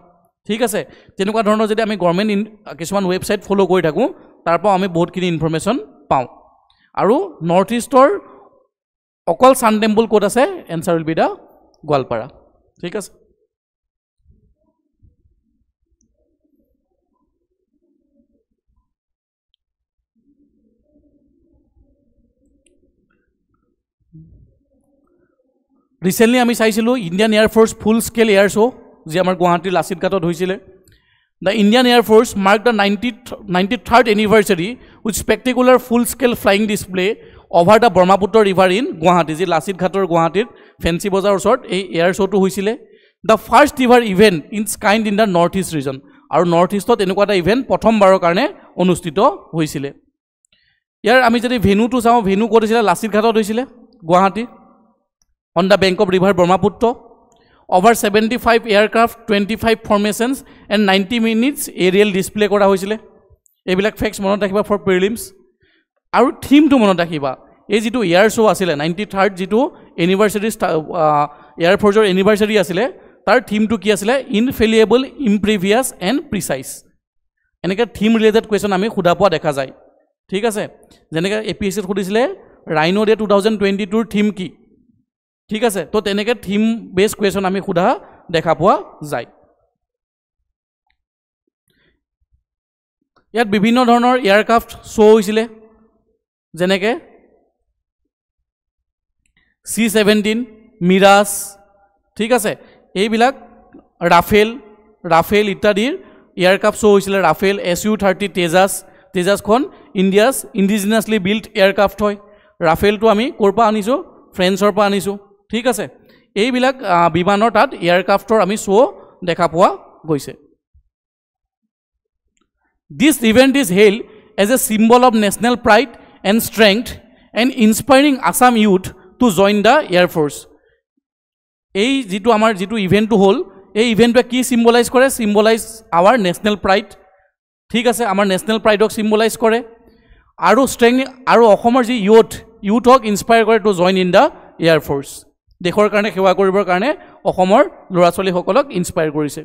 ঠিক আছে তেনেকুৱা ধৰণৰ যদি আমি গভৰ্ণমেণ্ট কিছুমান ৱেবছাইট ফলো কৰি থাকোঁ তাৰ পৰা আমি বহুতখিনি ইনফৰমেশ্যন পাওঁ আৰু নৰ্থ ইষ্টৰ অকল সান টেম্পল ক'ত আছে answer will be the Goalpara ঠিক আছে ৰিসেণ্টলি আমি চাইছিলোঁ Indian Air Force full scale air show' যি আমাৰ গুৱাহাটীৰ লাচিত ঘাটত হৈছিলে the Indian Air Force mark the 93rd anniversary with spectacular full scale flying display over the Brahmaputra river in Guwahati যি লাচিত ঘাটৰ গুৱাহাটীত ফেঞ্চি বজাৰ ওচৰত এই এয়াৰ শ্ব'টো হৈছিলে the first ever event in kind in the north East region আৰু নৰ্থ ইষ্টত এনেকুৱা এটা ইভেণ্ট প্ৰথমবাৰৰ কাৰণে অনুষ্ঠিত হৈছিলে ইয়াৰ আমি যদি ভেনুটো চাওঁ ভেনু ক'ত হৈছিলে লাচিত ঘাটত হৈছিলে Guwahati on the bank of river Brahmaputra over 75 aircraft 25 formations and 90 minutes aerial display kora hoisile ebilak facts monot rakhiba for prelims aru theme to monot rakhiba ei jitu air show asile 93rd jitu anniversary air force or anniversary asile tar theme to ki asile infallible imprevious and precise eneka theme related question ami khuda poa dekha jay thik ase jeneka APSC khudisile Rhino Day 2022 theme ki ঠিক আছে তো তেনেকৈ theme বেছ question আমি সোধা দেখা পোৱা যায় ইয়াত বিভিন্ন ধৰণৰ এয়াৰক্ৰাফ্ট শ্ব' হৈছিলে যেনেকৈ C-17 মিৰাজ ঠিক আছে এইবিলাক ৰাফেল ইত্যাদিৰ এয়াৰক্ৰাফ্ট শ্ব' হৈছিলে ৰাফেল SU-30 তেজাছখন ইণ্ডিয়াছ ইণ্ডিজিনাছলি বিল্ড এয়াৰক্ৰাফ্ট হয় ৰাফেলটো আমি ক'ৰ পৰা আনিছোঁ ফ্ৰেন্সৰ পৰা আনিছোঁ ঠিক আছে এইবিলাক বিমানৰ তাত এয়াৰক্ৰাফ্টৰ আমি শ্ব' দেখা পোৱা গৈছে this event is held as a symbol of national pride and strength and inspiring Assam youth to join the Air Force এই যিটো ইভেণ্টটো হ'ল এই ইভেণ্টটোৱে কি চিম্বলাইজ কৰে চিম্বলাইজ আৱাৰ নেশ্যনেল প্ৰাইড ঠিক আছে আমাৰ নেশ্যনেল প্ৰাইডক চিম্বলাইজ কৰে আৰু ষ্ট্ৰেংথ আৰু অসমৰ যি ইউথক ইনস্পায়াৰ কৰে two join in the air force দেশৰ কাৰণে সেৱা কৰিবৰ কাৰণে অসমৰ ল'ৰা ছোৱালীসকলক ইনস্পায়াৰ কৰিছে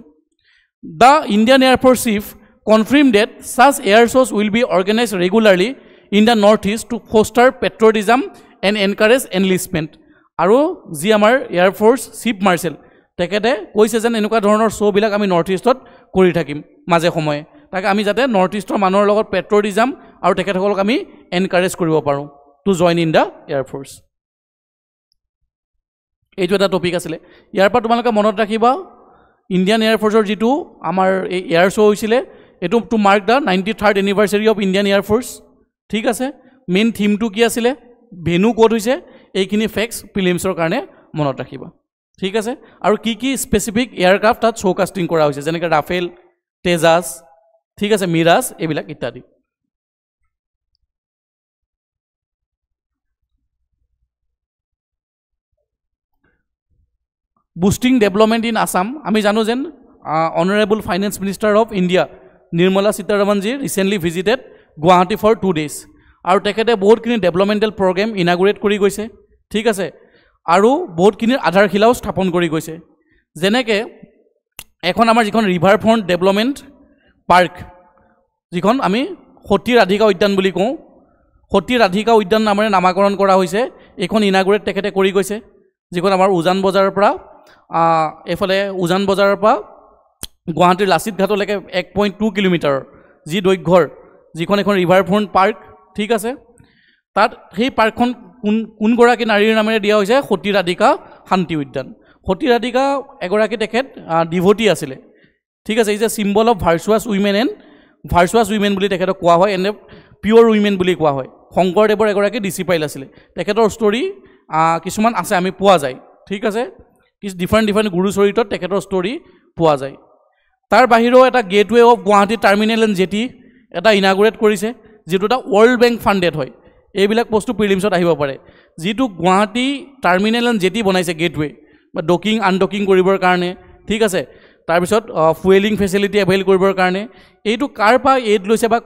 the Indian Air Force chief confirm that such air শ্ব'জ will be organize regularly in the north east to foster patriotism and encourage enlistment আৰু যি আমাৰ এয়াৰফ'ৰ্চ চিফ মাৰ্চেল তেখেতে কৈছে যেন এনেকুৱা ধৰণৰ শ্ব'বিলাক আমি নৰ্থ ইষ্টত কৰি থাকিম মাজে সময়ে তাকে আমি যাতে নৰ্থ ইষ্টৰ মানুহৰ লগত পেট্ৰটিজম আৰু তেখেতসকলক আমি এনকাৰেজ কৰিব পাৰোঁ two join in the air force এইটো এটা টপিক আছিলে ইয়াৰ পৰা তোমালোকে মনত ৰাখিবা ইণ্ডিয়ান এয়াৰফ'ৰ্চৰ যিটো আমাৰ এই এয়াৰ শ্ব' হৈছিলে এইটো to mark the 93rd anniversary of Indian air force ঠিক আছে মেইন থিমটো কি আছিলে ভেনু ক'ত হৈছে এইখিনি ফেক্টছ প্ৰিলিমছৰ কাৰণে মনত ৰাখিবা ঠিক আছে আৰু কি স্পেচিফিক এয়াৰক্ৰাফ্ট তাত শ্ব' কাষ্টিং কৰা হৈছে যেনেকৈ ৰাফেল তেজাছ ঠিক আছে মিৰাজ এইবিলাক ইত্যাদি বুষ্টিং ডেভেলপমেণ্ট ইন আছাম আমি জানো যেন honourable finance minister of India Nirmala Sitharaman ji recently visited Guwahati for 2 days আৰু তেখেতে বহুতখিনি ডেভেলপমেণ্টেল প্ৰগ্ৰেম ইনাগুৰেট কৰি গৈছে ঠিক আছে আৰু বহুতখিনি আধাৰশিলাও স্থাপন কৰি গৈছে যেনেকৈ এখন আমাৰ যিখন ৰিভাৰ ফ্ৰণ্ট ডেভেলপমেণ্ট পাৰ্ক যিখন আমি সতী ৰাধিকা উদ্যান বুলি কওঁ সতী ৰাধিকা উদ্যান নামেৰে নামাকৰণ কৰা হৈছে এইখন ইনাগুৰেট তেখেতে কৰি গৈছে যিখন আমাৰ উজান বজাৰৰ পৰা এফালে উজান বজাৰৰ পৰা গুৱাহাটীৰ লাচিত ঘাটলৈকে 1.2 কিলোমিটাৰ যি দৈৰ্ঘ্যৰ যিখন এখন ৰিভাৰ ফ্ৰণ্ট পাৰ্ক ঠিক আছে তাত সেই পাৰ্কখন কোনগৰাকী নাৰীৰ নামেৰে দিয়া হৈছে সতী ৰাধিকা শান্তি উদ্যান সতী ৰাধিকা এগৰাকী তেখেত ডিভটি আছিলে ঠিক আছে is a symbol of virtuous women বুলি তেখেতক কোৱা হয় এণ্ড পিয়'ৰ উইমেন বুলি কোৱা হয় শংকৰদেৱৰ এগৰাকী ডিচিপাইল আছিলে তেখেতৰ ষ্টৰী কিছুমান আছে আমি পোৱা যায় ঠিক আছে কিছু ডিফাৰেণ্ট গুৰু চৰিত্ৰত তেখেতৰ ষ্টৰী পোৱা যায় তাৰ বাহিৰেও এটা gateway of Guwahati terminal and jetty এটা ইনাগুৰেট কৰিছে যিটো এটা ৱৰ্ল্ড বেংক ফাণ্ডেড হয় এইবিলাক বস্তু প্ৰিলিমছত আহিব পাৰে যিটো গুৱাহাটী টাৰ্মিনেল এণ্ড জেটি বনাইছে গেটৱে বা ডকিং আনডকিং কৰিবৰ কাৰণে ঠিক আছে তাৰপিছত ফুৱেলিং ফেচিলিটি এভেইল কৰিবৰ কাৰণে এইটো কাৰ পৰা এইড লৈছে বা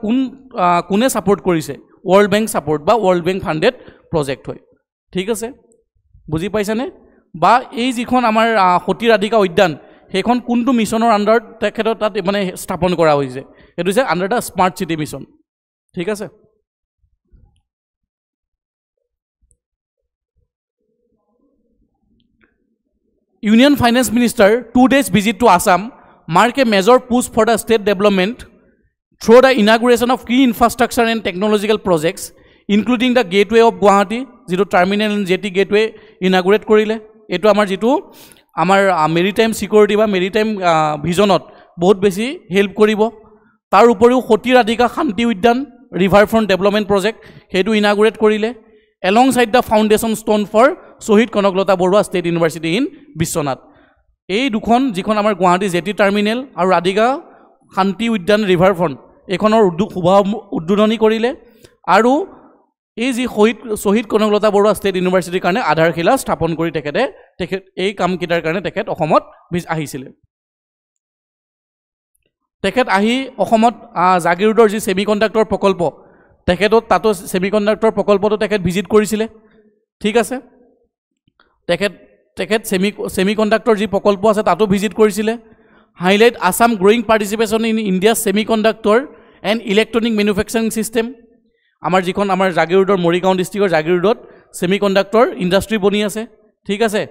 কোনে ছাপোৰ্ট কৰিছে ৱৰ্ল্ড বেংক ছাপোৰ্ট বা ৱৰ্ল্ড বেংক ফাণ্ডেড প্ৰজেক্ট হয় ঠিক আছে বুজি পাইছেনে বা এই যিখন আমাৰ সতী ৰাধিকা উদ্যান সেইখন কোনটো মিছনৰ আণ্ডাৰত তেখেতৰ তাত মানে স্থাপন কৰা হৈছে এইটো হৈছে under the smart city mission ঠিক আছে Union Finance Minister 2 days visit to Assam mark a major push for the state development through the inauguration of key infrastructure and technological projects including the gateway of Guwahati jitu terminal and jetty gateway inaugurate korile etu amar jitu amar maritime security ba maritime visionot bahut beshi help koribo tar uporiu Sati Radhika Shanti Udyan river front development project hetu inaugurate korile alongside the foundation stone for Shohid Konoklata Borua State University in Bishwanath. এই দুখন যিখন আমাৰ Guwahati jetty terminal আৰু ৰাধিকা শান্তি উদ্যান river front এইখনৰ শুভ উদ্বোধনী কৰিলে আৰু এই যি শ্বহীদ কনকলতা বৰুৱা ষ্টেট ইউনিভাৰ্চিটিৰ কাৰণে আধাৰশিলা স্থাপন কৰি তেখেত এই কামকেইটাৰ কাৰণে তেখেত অসমত আহিছিলে তেখেত আহি অসমত জাগিৰোডৰ যি ছেমিকণ্ডাক্টৰ প্ৰকল্প তেখেতত তাতো ছেমিকণ্ডাক্টৰ প্ৰকল্পটো তেখেত ভিজিট কৰিছিলে ঠিক আছে তেখেত ছেমিকণ্ডাক্টৰ যি প্ৰকল্প আছে তাতো ভিজিট কৰিছিলে highlight Assam growing participation in India semiconductor and electronic manufacturing system আমাৰ যিখন আমাৰ জাগিৰোডৰ মৰিগাঁও ডিষ্ট্ৰিক্টৰ জাগিৰোডত ছেমিকণ্ডাক্টৰ ইণ্ডাষ্ট্ৰী বনি আছে ঠিক আছে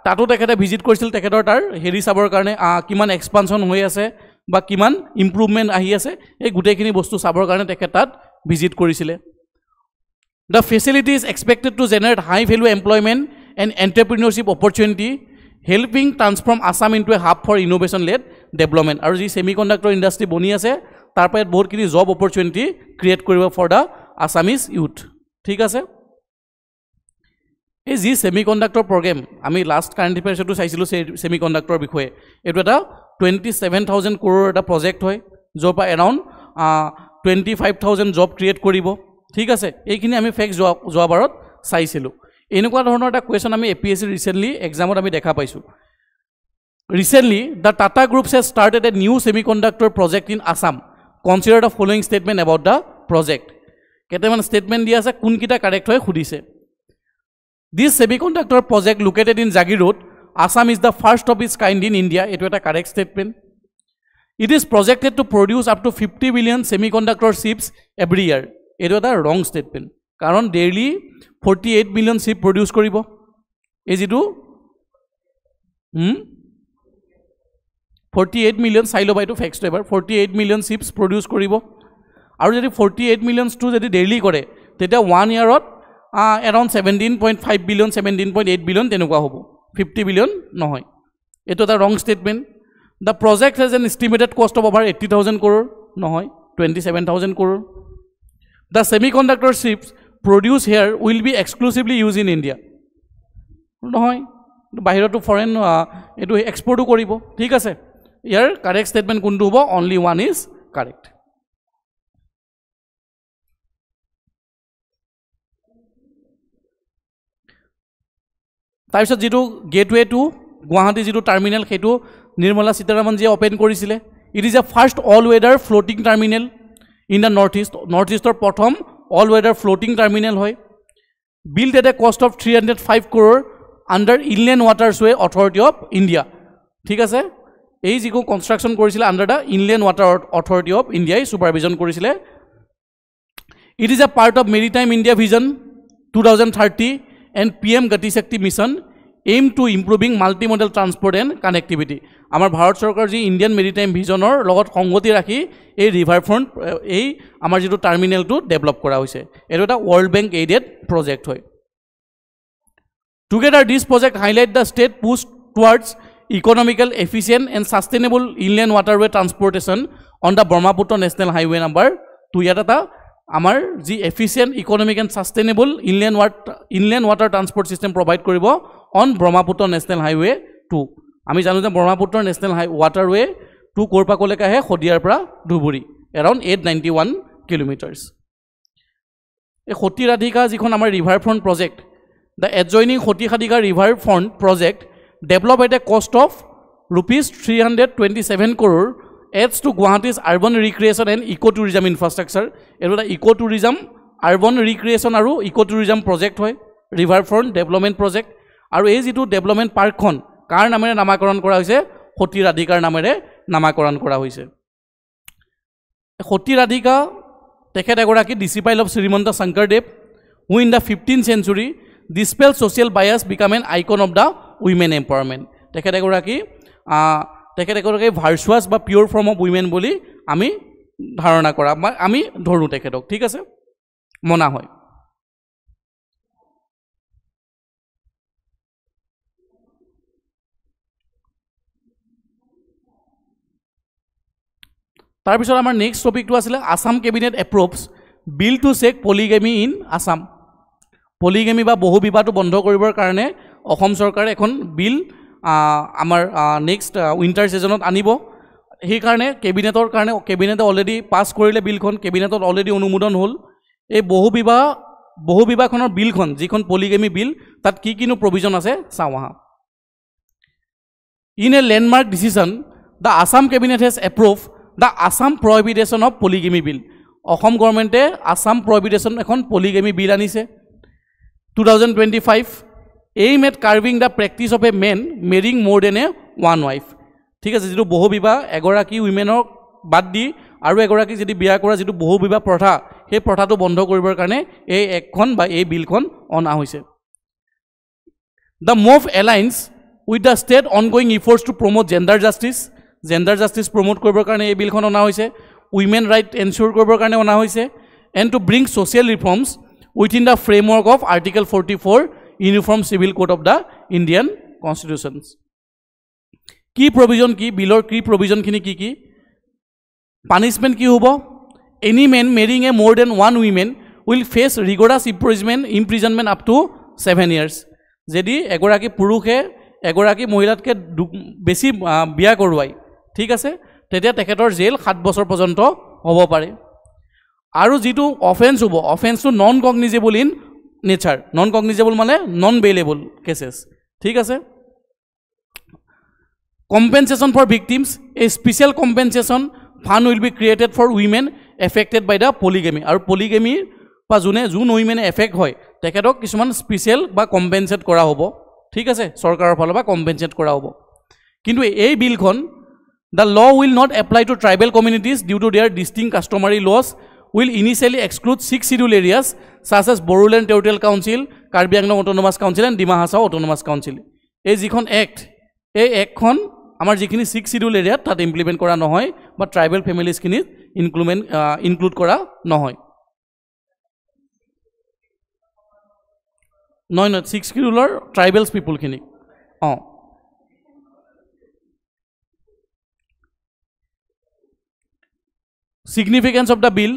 তাতো তেখেতে ভিজিট কৰিছিল তেখেতৰ তাৰ হেৰি চাবৰ কাৰণে কিমান এক্সপানশ্যন হৈ আছে বা কিমান ইম্প্ৰুভমেণ্ট আহি আছে এই গোটেইখিনি বস্তু চাবৰ কাৰণে তেখেত তাত ভিজিট কৰিছিলে The facility is expected to generate high value employment and entrepreneurship opportunity, helping transform Assam into a hub for innovation led development. Aru ji semiconductor industry boni ase tar par bahut kini job opportunity create koribo for the Assamese youth. Thik ase ei ji semiconductor program ami last current affairs to saisilu semiconductor bikhoye etu eta 27000 crore eta project hoy jor pa around 25000 job create koribo ঠিক আছে এইখিনি আমি fact যোৱাবাৰত চাইছিলোঁ এনেকুৱা ধৰণৰ এটা question আমি APSC recently এক্সামত আমি দেখা পাইছোঁ recently the Tata groups has started a new semiconductor project in Assam consider the following statement about the project কেইটামান ষ্টেটমেণ্ট দিয়া আছে কোনকেইটা কাৰেক্ট হয় সুধিছে this semiconductor project located in Jagiroad Assam is the first of its kind in India এইটো এটা correct statement it is projected to produce up to 50 billion semiconductor chips every year এইটো এটা ৰং ষ্টেটমেণ্ট কাৰণ ডেইলি 48 মিলিয়ন চিপ produce কৰিব এই যিটো 48 million চাই ল'বা এইটো ফেক্সটো এবাৰ 48 মিলিয়ন চিপছ প্ৰডিউচ কৰিব আৰু যদি 48 মিলিয়নছটো যদি ডেইলি কৰে তেতিয়া 1 ইয়াৰত এৰাউণ্ড 17.5 বিলিয়ন 17.8 বিলিয়ন তেনেকুৱা হ'ব 50 বিলিয়ন নহয় এইটো এটা ৰং statement the project has N estimated cost of over 80,000 crore নহয় 27,000 crore The semiconductor chips produced here will be exclusively used in India. নহয় বাহিৰতো ফৰেন এইটো এক্সপৰ্টো কৰিব ঠিক আছে ইয়াৰ কাৰেক্ট ষ্টেটমেণ্ট কোনটো হ'ব অনলি ওৱান ইজ কাৰেক্ট তাৰপিছত যিটো গেটৱে টু গুৱাহাটী যিটো টাৰ্মিনেল সেইটো নিৰ্মলা সীতাৰমণজীয়ে অপেন কৰিছিলে It is a first all-weather floating terminal in the northeast. Northeast or prothom all-weather floating terminal hoy. Built at a cost of 305 crore under Inland Waterway Authority of India. ঠিক আছে এই যিকো construction কৰিছিল under da inland water authority of ইণ্ডিয়াই সুপাৰভিজন কৰিছিল it is a part of maritime India vision 2030 and PM গতি শক্তি mission aim to ইম্প্ৰুভিং multi model transport and connectivity আমাৰ ভাৰত চৰকাৰ যি ইণ্ডিয়ান মেৰিটাইম ভিজনৰ লগত সংগতি ৰাখি এই ৰিভাৰ ফ্ৰণ্ট এই আমাৰ যিটো টাৰ্মিনেলটো ডেভেলপ কৰা হৈছে এইটো এটা ৱৰ্ল্ড বেংক এইডেড প্ৰজেক্ট হয় Together, this project highlight the state push towards economical, efficient and sustainable inland waterway transportation on the Brahmaputra National Highway number 2. Yata amar ji efficient, economic and sustainable inland water transport system provide koribo on Brahmaputra National Highway 2. Ami janu je Brahmaputra National Waterway 2 korpa koleka he Khodiar pra Dhuburi around 891 kilometers. E Khoti Radhika jikhon amar river front project. The adjoining Khoti Khadika river front project developed at a cost of rupees 327 crore adds to Guwahati's urban recreation and ecotourism infrastructure. It is ecotourism, urban recreation and ecotourism project hoy river front development project. Aru ei jitu development park khon kar namere namakoron kora hoise Khoti Radhikar namere namakoron kora hoise. Khoti Radhika tekhet egoraki disciple of Srimanta Shankardev who in the 15th century dispel social bias become an icon of the women empowerment. Tekhet egoraki virtuous ba pure form of women boli ami dharona kora ami dhoru tekhetok thik ase mona hoy tar pisor amar next topic to asile Assam cabinet approves bill to check polygamy in Assam. Polygamy বা বহু বিবাহটো বন্ধ কৰিবৰ কাৰণে অসম চৰকাৰে এখন বিল আমাৰ next winter সিজনত আনিব সেই কাৰণে কেবিনেটে অলৰেডি পাস কৰিলে বিলখন কেবিনেটত অলৰেডি অনুমোদন হ'ল এই বহু বিবাহখনৰ বিলখন যিখন পলিগেমি বিল তাত কি কিনো প্ৰভিজন আছে চাওহা in a landmark decision the Assam cabinet has approve the Assam prohibition of polygamy bill Assam গভৰ্ণমেণ্টে আসাম প্ৰহিবিটেশ্যন এখন পলিগেমি বিল আনিছে 2025 aim at curbing the practice of a man marrying more than a one wife. ঠিক আছে যেটো বহু বিবাহ এগৰাকী উইমেনক বাদ দি আৰু এগৰাকী যদি বিয়া কৰা যেটো বহু বিবাহ প্ৰথা সেই প্ৰথাটো বন্ধ কৰিবৰ কাৰণে এই একখন বা এই বিলখন অনা হৈছে The move aligns with the state ongoing efforts to promote gender justice promote কৰিবৰ কাৰণে এই বিলখন অনা হৈছে women right ensure কৰিবৰ কাৰণে অনা হৈছে and to bring social reforms within the framework of Article 44 Uniform Civil Code of the Indian Constitutions. Key provision ki bilor key provision khini ki punishment ki hobo any man marrying a more than one woman will face rigorous imprisonment up to 7 years. Jedi egoraki purukhe egoraki mohilatke beshi biya koruai thik ase tetia teketor jail 7 বছৰ পৰ্যন্ত হ'ব পাৰে আৰু যেটো offence হ'ব offence to non cognizable in nature non cognizable মানে non bailable cases ঠিক আছে compensation for victims a special compensation fund will be created for women affected by the polygamy আৰু polygamy বা যোন women affect হয় তেখেতক কিছুমান স্পেশাল বা কম্পেনসেট কৰা হ'ব ঠিক আছে সৰকাৰৰ ফালৰ পৰা কম্পেনসেট কৰা হ'ব কিন্তু এই বিলখন the law will not apply to tribal communities due to their distinct customary laws will initially exclude 6 scheduled areas such as Boruland Territorial Council, Karbi Anglong Autonomous Council and Dima Hasao Autonomous Council. এই যিখন act এই এক্টখন আমাৰ যিখিনি 6 scheduled area তাত implement কৰা নহয় বা tribal families খিনি ইনক্লুড কৰা নহয় নহয় 6 scheduled ট্ৰাইবেলস পিপল খিনি Significance of the bill.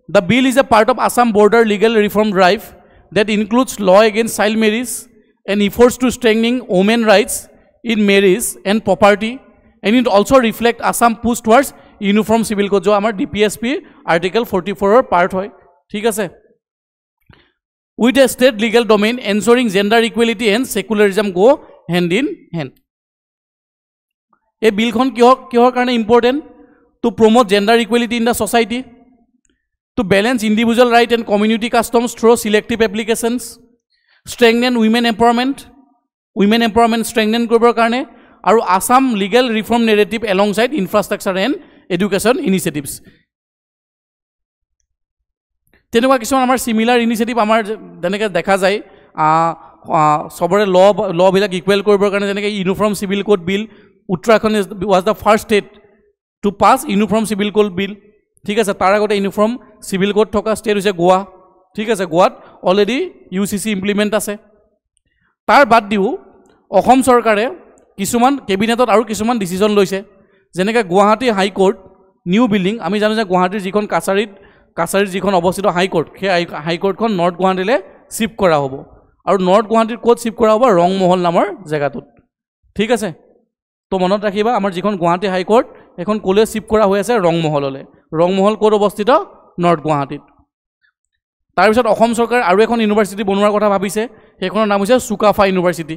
The bill is a part of Assam border legal reform drive that includes law against child marriage and efforts to strengthening women's rights in marriage and property, and it also reflects Assam push towards uniform civil code jo amar DPSP article 44 or part hoy thik ase with a state legal domain ensuring gender equality and secularism go hand in hand. এই বিলখন কিহৰ কাৰণে important to promote gender equality in the society to balance individual right and community customs through selective applications strengthen women empowerment strengthen কৰিবৰ কাৰণে আৰু Assam legal reform narrative alongside infrastructure and education initiatives তেনেকুৱা কিছুমান আমাৰ চিমিলাৰ ইনিচিয়েটিভ আমাৰ যেনেকৈ দেখা যায় সবৰে লবিলাক ইকুৱেল কৰিবৰ কাৰণে যেনেকৈ uniform civil code bill Uttarakhand was the first state to pass uniform civil code bill ঠিক আছে তাৰ আগতে ইউনিফৰ্ম চিভিল কোড থকা ষ্টেট হৈছে গোৱা ঠিক আছে গোৱাত অলৰেডি UCC ইমপ্লিমেণ্ট আছে তাৰ বাদ দিও অসম চৰকাৰে কিছুমান কেবিনেটত আৰু কিছুমান ডিচিজন লৈছে যেনেকৈ গুৱাহাটী হাইকোৰ্ট নিউ বিল্ডিং আমি জানো যে গুৱাহাটীৰ যিখন কাছাৰীত যিখন অৱস্থিত হাইকোৰ্ট সেই হাইকোৰ্টখন নৰ্থ গুৱাহাটীলৈ শিফ্ট কৰা হ'ব আৰু নৰ্থ গুৱাহাটীৰ ক'ত শিফ্ট কৰা হ'ব ৰংমহল নামৰ জেগাটোত ঠিক আছে তো মনত ৰাখিবা আমাৰ যিখন গুৱাহাটী হাইকোৰ্ট এখন ক'লৈ শিফ্ট কৰা হৈ আছে ৰংমহললৈ ৰংমহল ক'ত অৱস্থিত নৰ্থ গুৱাহাটীত তাৰপিছত অসম চৰকাৰে আৰু এখন ইউনিভাৰ্চিটি বনোৱাৰ কথা ভাবিছে সেইখনৰ নাম হৈছে চুকাফা ইউনিভাৰ্চিটি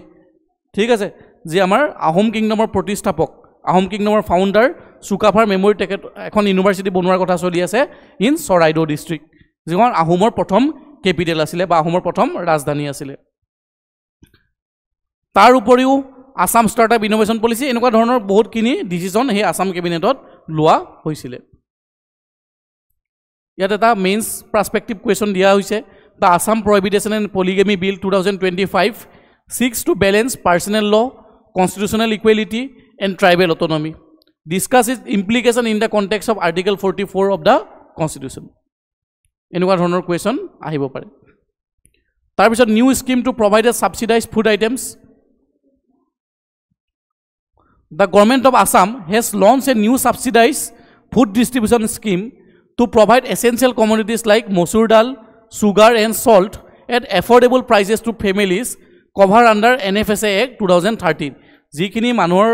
ঠিক আছে যি আমাৰ আহোম কিংডমৰ প্ৰতিষ্ঠাপক আহোম কিংডমৰ ফাউণ্ডাৰ চুকাফাৰ মেমৰি তেখেত এখন ইউনিভাৰ্চিটি বনোৱাৰ কথা চলি আছে ইন চৰাইদেউ ডিষ্ট্ৰিক্ট যিখন আহোমৰ প্ৰথম কেপিটেল আছিলে বা আহোমৰ প্ৰথম ৰাজধানী আছিলে তাৰ উপৰিও আসাম ষ্টাৰ্টআপ ইনোভেশ্যন পলিচি এনেকুৱা ধৰণৰ বহুতখিনি ডিচিজন সেই আসাম কেবিনেটত লোৱা হৈছিলে ইয়াত এটা মেইনছ পাৰ্সপেক্টিভ কুৱেশ্যন দিয়া হৈছে the Assam prohibition and polygamy bill 2025 seeks to balance personal law, constitutional equality and tribal autonomy. Discuss its implication in the context of Article 44 of the Constitution. এনেকুৱা ধৰণৰ কুৱেশ্যন আহিব পাৰে তাৰপিছত new scheme two provide subsidized food items. The government of Assam has launched a new subsidized food distribution scheme to provide essential commodities like mosur dal, sugar and salt at affordable prices to families cover under NFSA Act 2013 যিখিনি মানুহৰ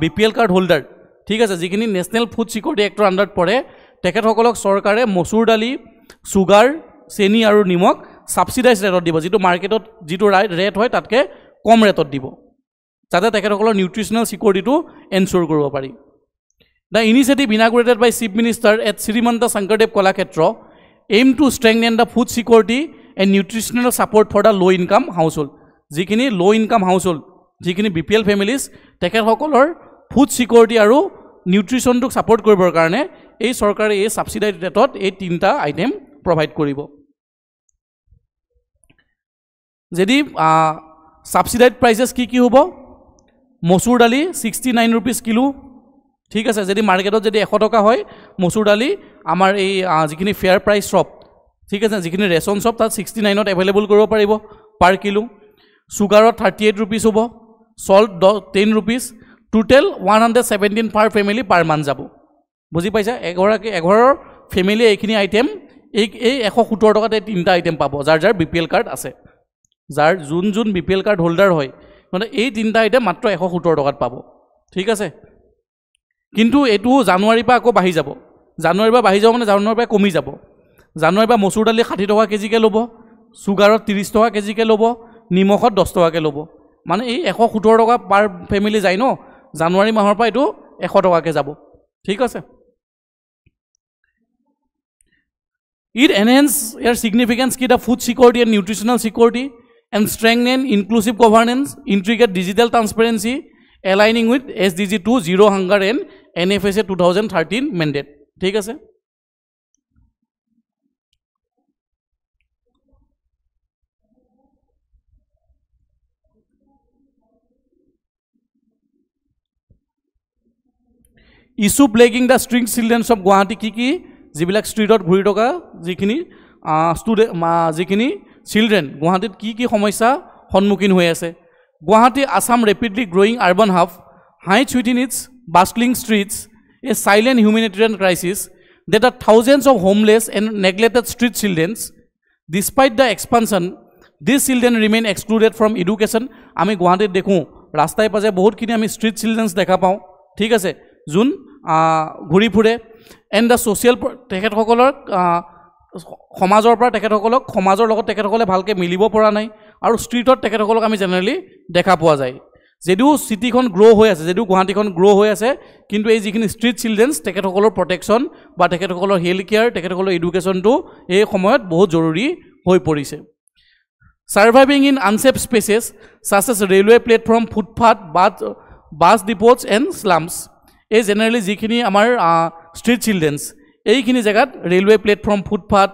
BPL card holder ঠিক আছে যিখিনি national food security actor আণ্ডাৰত পৰে তেখেতসকলক চৰকাৰে মচুৰ দালি সুগাৰ চেনি আৰু নিমখ সাবসিডাইজ ৰেটত দিব যিটো মাৰ্কেটত যিটো ৰেট হয় তাতকে কম ৰেটত দিব যাতে তেখেতসকলৰ নিউট্ৰিশনাল সিকিউৰিটিটো এনশ্যোৰ কৰিব পাৰি The initiative inaugurated by Chief Minister at Srimanta Sankardev Kalakshetra aim to strengthen the food security and nutritional support for the low income household. যিখিনি low income household, যিখিনি BPL families, তেখেতসকলৰ food security আৰু nutrition টো support কৰিবৰ কাৰণে এই চৰকাৰে এই subsidized ৰেটত এই তিনটা আইটেম provide কৰিব। যদি subsidized prices কি হ'ব? মসুৰ দালি 69 rupees কিলো ঠিক আছে যদি মাৰ্কেটত যদি 100 টাকা হয় মসুৰ দালি আমাৰ এই যিখিনি ফেয়াৰ প্ৰাইস শপ ঠিক আছে যিখিনি ৰেশন শপ তাত 69 ত अवेलेबल কৰিব পাৰিব পাৰ কিলো সুগাৰত 38 rupees হ'ব সল্ট 10 rupees টোটাল 117 পাৰ ফ্যামিলি পাৰ মান যাব বুজি পাইছা এঘৰৰ ফ্যামিলি এইখিনি আইটেম এই 170 টাকাতে তিনটা আইটেম পাব যাৰ যাৰ বিপিএল কাৰ্ড আছে যাৰ যোন বিপিএল কাৰ্ড হোল্ডাৰ হয় মানে এই তিনটা আইটেম মাত্ৰ 170 টাকাত পাব ঠিক আছে কিন্তু এটো জানুৱাৰী পা আকৌ বাঢ়ি যাব জানুৱাৰী পা বাঢ়ি যাব মানে জানুৱাৰী পা কমি যাব জানুৱাৰী পা মসুৰ দালি 60 টকা কেজিকে ল'ব সুগাৰত 30 টকা কেজিকে ল'ব নিমখত 10 টকাকে ল'ব মানে এই 170 টকা পাৰ ফ্যামিলি যায় ন জানুৱাৰী মাহৰ পা এটো 100 টকাকে যাব ঠিক আছে It enhance your significance ki the food security and nutritional security and strengthen inclusive governance, integrate digital transparency, aligning with SDG 2 Zero Hunger and NFSA 2013 mandate. ঠিক আছে Issue plaguing the street children of Guwahati কি যিবিলাক ষ্ট্ৰীটত ঘূৰি থকা যিখিনি যিখিনি children গুৱাহাটীত কি সমস্যা সন্মুখীন হৈ আছে Guwahati Assam rapidly growing urban hub hides within its bustling streets a silent humanitarian crisis that are thousands of homeless and neglected street children. Despite the expansion, these children remain excluded from education. আমি গুৱাহাটীত দেখো ৰাস্তাই পাজে বহুত কিনি আমি street children দেখা পাওঁ ঠিক আছে যোন ঘূৰি ফুৰে and the social তেখেতসকলৰ সমাজৰ পৰা তেখেতসকলক সমাজৰ লগত তেখেতসকলে ভালকে মিলিব পৰা নাই আৰু ষ্ট্ৰীটত তেখেতসকলক আমি জেনাৰেলি দেখা পোৱা যায় যদিও চিটিখন গ্ৰ' হৈ আছে, যদিও গুৱাহাটীখন গ্ৰ' হৈ আছে, কিন্তু এই যিখিনি ষ্ট্ৰীট চিলড্ৰেনছ তেখেতসকলৰ প্ৰটেকশ্যন বা তেখেতসকলৰ হেল্থ কেয়াৰ, তেখেতসকলৰ এডুকেশ্যনটো এই সময়ত বহুত জৰুৰী হৈ পৰিছে। Surviving in unsafe spaces such as railway platform, footpath, bus depots and slums. এই জেনেৰেলি যিখিনি আমাৰ ষ্ট্ৰীট চিলড্ৰেনছ এইখিনি জেগাত ৰেলৱে প্লেটফৰ্ম, ফুটপাথ,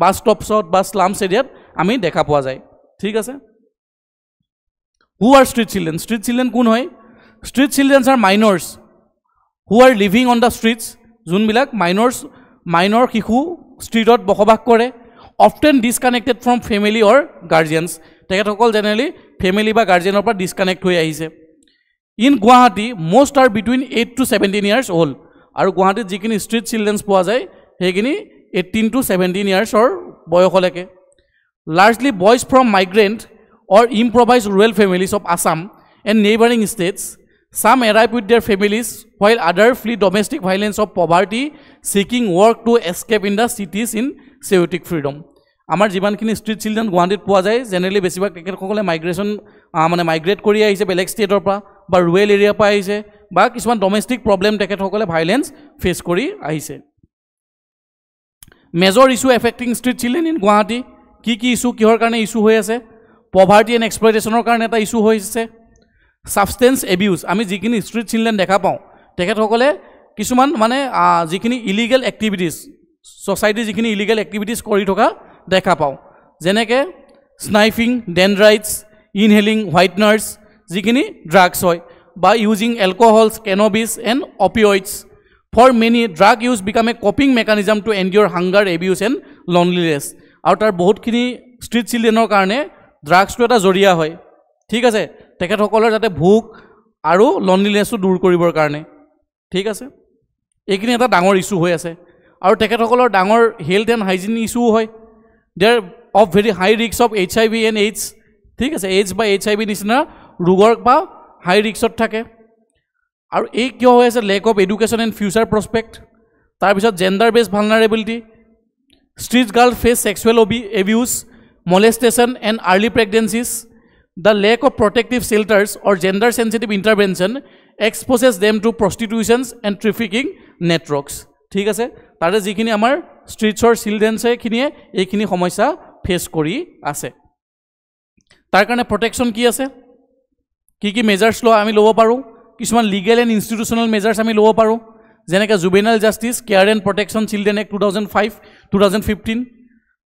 বাছ ষ্টপছত বা স্লামছ এৰিয়াত আমি দেখা পোৱা যায়। ঠিক আছে। Who are street children? Street children কোন হয়? Street childrens are minors who are living on the streets, যোনবিলাক মাইনৰ শিশু ষ্ট্ৰীটত বসবাস কৰে, often disconnected from family or guardians, তেখেতসকল জেনেৰেলি ফেমিলি বা গাৰ্জিয়ানৰ পৰা ডিছকানেক্ট হৈ আহিছে। In Guwahati most are between 8 to 17 years old, আৰু গুৱাহাটীত যিখিনি ষ্ট্ৰীট চিলড্ৰেনছ পোৱা যায় সেইখিনি 18 to 17 yearsৰ বয়সলৈকে। Largely boys from migrant or improvised rural families of Assam and neighboring states. Some arrive with their families while others flee domestic violence of poverty, seeking work to escape in the cities in chaotic freedom. আমাৰ যিমানখিনি street children গুৱাহাটীত পোৱা যায় generally বেছিভাগ তেখেতসকলে migrate কৰি আহিছে বেলেগ ষ্টেটৰ পৰা বা ৰুৰেল এৰিয়াৰ পৰা আহিছে বা কিছুমান ডমেষ্টিক প্ৰব্লেম তেখেতসকলে ভাইলেঞ্চ ফেচ কৰি আহিছে। Major issue affecting street children in Guwahati, কি ইছ্যু, কিহৰ কাৰণে ইছ্যু হৈ আছে? পভাৰ্টি এণ্ড এক্সপ্লইটেশ্যনৰ কাৰণে এটা ইছ্যু হৈছে। ছাবষ্টেঞ্চ এবিউজ, আমি যিখিনি ষ্ট্ৰীট চিলড্ৰেন দেখা পাওঁ তেখেতসকলে কিছুমান যিখিনি ইলিগেল এক্টিভিটিছ, ছ'চাইটিৰ যিখিনি ইলিগেল এক্টিভিটিছ কৰি থকা দেখা পাওঁ, যেনেকৈ স্নাইফিং, ডেনড্ৰাইটছ, ইনহেলিং হোৱাইটনাৰ্ছ, যিখিনি ড্ৰাগছ হয়, বা using alcohols, cannabis and opioids. For many drug use become a coping mechanism to endure hunger, abuse and loneliness, আৰু তাৰ বহুতখিনি ষ্ট্ৰীট চিলড্ৰেনৰ কাৰণে ড্ৰাগছটো এটা জৰিয়া হয়। ঠিক আছে, তেখেতসকলৰ যাতে ভোক আৰু লনলিনেছটো দূৰ কৰিবৰ কাৰণে। ঠিক আছে, এইখিনি এটা ডাঙৰ ইছ্যু হৈ আছে। আৰু তেখেতসকলৰ ডাঙৰ হেল্থ এণ্ড হাইজিন ইছ্যুও হয়। They are of very high risk of HIV and AIDS। ঠিক আছে, AIDS বা HIV নিচিনা ৰোগৰ বা হাই ৰিস্কত থাকে। আৰু এই কিয় হৈ আছে? Lack of education and future prospect. তাৰপিছত gender based vulnerability, street girl face sexual abuse, molestation and early pregnancies. The lack of protective shelters or gender sensitive intervention exposes them to prostitutions and trafficking networks. ঠিক আছে, তাৰে যিখিনি আমাৰ ষ্ট্ৰীটছৰ চিলড্ৰেনছে এইখিনি সমস্যা face কৰি আছে। তাৰ কাৰণে প্ৰটেকশ্যন কি আছে? কি মেজাৰ্ছ আমি ল'ব পাৰোঁ? কিছুমান লিগেল এণ্ড ইনষ্টিটিউচনেল মেজাৰ্ছ আমি ল'ব পাৰোঁ, যেনেকৈ juvenile justice care and protection children act 2005-2015।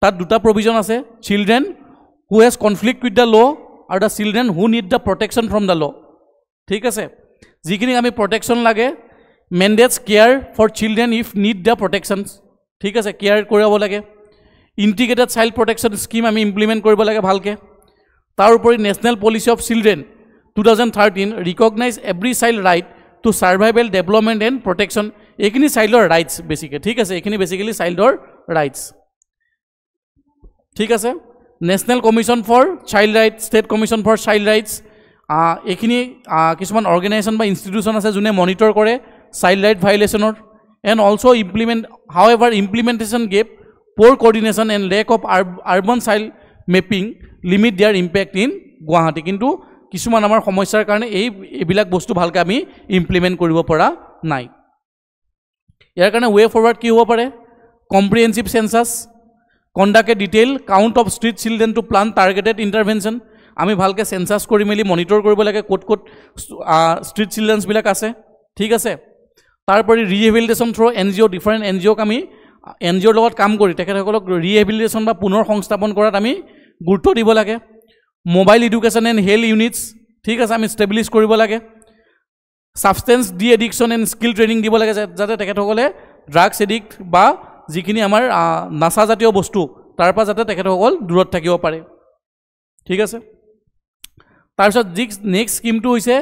তাত দুটা প্ৰভিজন আছে, children who has conflict with the law' আৰু the children who need the protection from the law'. ঠিক আছে, যিখিনি আমি প্ৰটেকশ্যন লাগে, mandates care for children if need the protections. ঠিক আছে, কেয়াৰ কৰিব লাগে। ইণ্টিগ্ৰেটেড চাইল্ড প্ৰটেকশ্যন স্কিম আমি ইমপ্লিমেণ্ট কৰিব লাগে ভালকৈ। তাৰ উপৰি national policy of children 2013 recognise every child right to survival development and protection. এইখিনি চাইল্ডৰ ৰাইটছ বেছিকৈ। ঠিক আছে, এইখিনি বেছিকেলি চাইল্ডৰ ৰাইটছ। ঠিক আছে, national commission for child rights, state commission for child rights, এইখিনি কিছুমান অৰ্গেনাইজেশ্যন বা ইনষ্টিটিউশ্যন আছে যোনে মনিটৰ কৰে চাইল্ড ৰাইট ভাইলেশ্যনৰ। And also' implementation gap, poor coordination and lack of urban child mapping limit their impact in Guwahati. কিন্তু কিছুমান আমাৰ সমস্যাৰ কাৰণে এইবিলাক বস্তু ভালকৈ আমি ইমপ্লিমেণ্ট কৰিব পৰা নাই। ইয়াৰ কাৰণে ৱে ফৰৱাৰ্ড কি হ'ব পাৰে? Comprehensive census, conduct a detail count of street children to plan targeted intervention. আমি ভালকৈ চেঞ্চাছ কৰি মেলি মনিটৰ কৰিব লাগে ক'ত ষ্ট্ৰীট চিলড্ৰেনছবিলাক আছে। ঠিক আছে, তাৰোপৰি ৰিহেবিলিটেশ্যন থ্ৰু NGO, ডিফাৰেণ্ট NGOক আমি NGOৰ লগত কাম কৰি তেখেতসকলক ৰিহেবিলিটেশ্যন বা পুনৰ সংস্থাপন কৰাত আমি গুৰুত্ব দিব লাগে। Mobile education and health units, ঠিক আছে, আমি ষ্টেবলিছ কৰিব লাগে। Substance D addiction and skill training দিব লাগে, যাতে তেখেতসকলে ড্ৰাগছ এডিক্ট বা যিখিনি আমাৰ নাচাজাতীয় বস্তু তাৰ পৰা যাতে তেখেতসকল দূৰত থাকিব পাৰে। ঠিক আছে, তাৰপিছত নেক্সট স্কিমটো হৈছে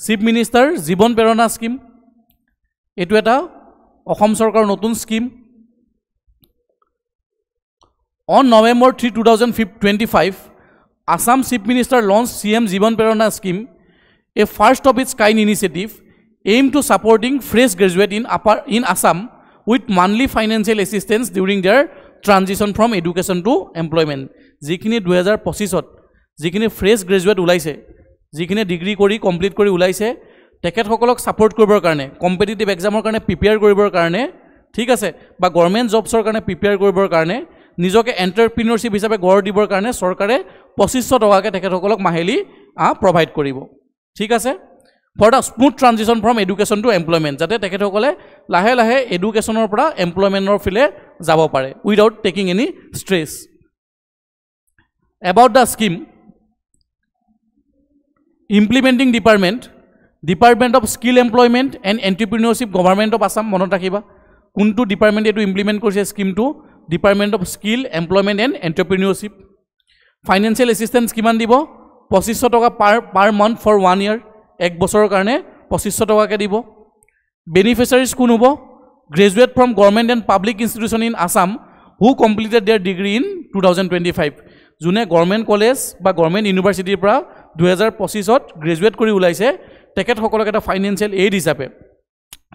চিফ মিনিষ্টাৰ জীৱন প্ৰেৰণা স্কিম। এইটো এটা অসম চৰকাৰৰ নতুন scheme. On November 3, 2025, Assam Chief Minister launched CM Jivan Prerana Scheme, a first of its kind initiative aimed to supporting fresh graduates in Assam with monthly financial assistance during their transition from education to employment. যিখিনি 2025ত যিখিনি fresh graduate ওলাইছে, যিখিনি degree কৰি complete কৰি ওলাইছে তেখেতসকলক support কৰিবৰ কাৰণে কম্পিটিটিভ এক্সামৰ কাৰণে প্ৰিপেয়াৰ কৰিবৰ কাৰণে ঠিক আছে বা গভৰ্ণমেণ্ট জবছৰ কাৰণে প্ৰিপেয়াৰ কৰিবৰ কাৰণে নিজকে এণ্টাৰপ্ৰিনিয়ৰশ্বিপ হিচাপে গঢ় দিবৰ কাৰণে চৰকাৰে 2500 টকাকৈ তেখেতসকলক মাহিলী প্ৰভাইড কৰিব ঠিক আছে for the smooth transition from education to employment যাতে তেখেতসকলে লাহে লাহে এডুকেশ্যনৰ পৰা এমপ্লয়মেণ্টৰ ফালে যাব পাৰে without taking any stress about the scheme implementing department of skill employment and entrepreneurship government of Assam মনত ৰাখিবা কোনটো ডিপাৰ্টমেণ্টে এইটো ইমপ্লিমেণ্ট কৰিছে স্কিমটো department of skill employment and entrepreneurship financial assistance কিমান দিব 2500 টকা পাৰ মান্থ ফৰ 1 year এক বছৰৰ কাৰণে 2500 টকাকৈ দিব বেনিফিচিয়াৰিজ কোন হ'ব graduate from government and public institution in Assam who completed their degree in 2025 যোনে গভৰ্ণমেণ্ট কলেজ বা গভৰ্ণমেণ্ট ইউনিভাৰ্চিটিৰ পৰা 2025ত গ্ৰেজুৱেট কৰি ওলাইছে তেখেতসকলক এটা ফাইনেন্সিয়েল এইড হিচাপে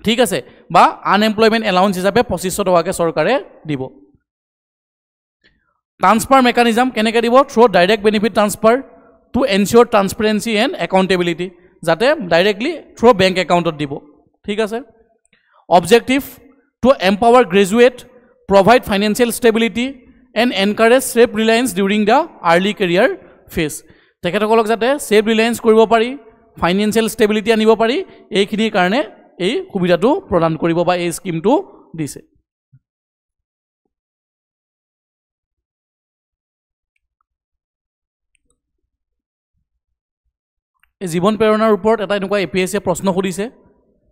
ঠিক আছে বা আনএমপ্লয়মেণ্ট এলাউন্স হিচাপে 2500 টকাকৈ চৰকাৰে দিব ট্ৰান্সফাৰ মেকানিজম কেনেকৈ দিব through direct benefit transfer to ensure transparency and accountability যাতে ডাইৰেক্টলি থ্ৰু বেংক একাউণ্টত দিব ঠিক আছে objective to empower graduate provide financial stability and encourage self reliance during the early career phase তেখেতসকলক যাতে ছেল্ফ ৰিলায়েন্স কৰিব পাৰি ফাইনেন্সিয়েল ষ্টেবিলিটি আনিব পাৰি এইখিনিৰ কাৰণে এই সুবিধাটো প্ৰদান কৰিব বা এই স্কিমটো দিছে এই জীৱন প্ৰেৰণাৰ ওপৰত এটা এনেকুৱা APSCয়ে প্ৰশ্ন সুধিছে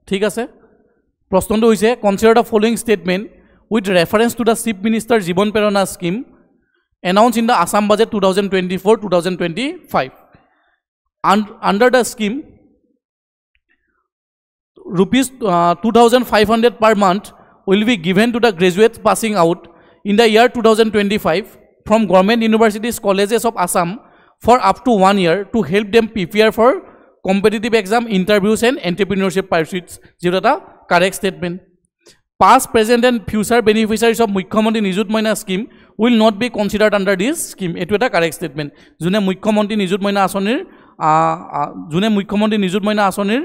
ঠিক আছে প্ৰশ্নটো হৈছে consider the following statement with reference to the chief minister জীৱন প্ৰেৰণা scheme announce in the Assam budget 2024-2025 under the scheme rupees 2500 per month will be given to the graduates passing out in the year 2025 from government universities colleges of Assam for up to 1 year to help them prepare for competitive exam interviews and entrepreneurship pursuits jeta correct statement past present and future beneficiaries of Mukhyamantri Nijut Moina scheme will not be considered under this scheme etu eta correct statement june Mukhyamantri Nijut Moina asonir june Mukhyamantri Nijut Moina asonir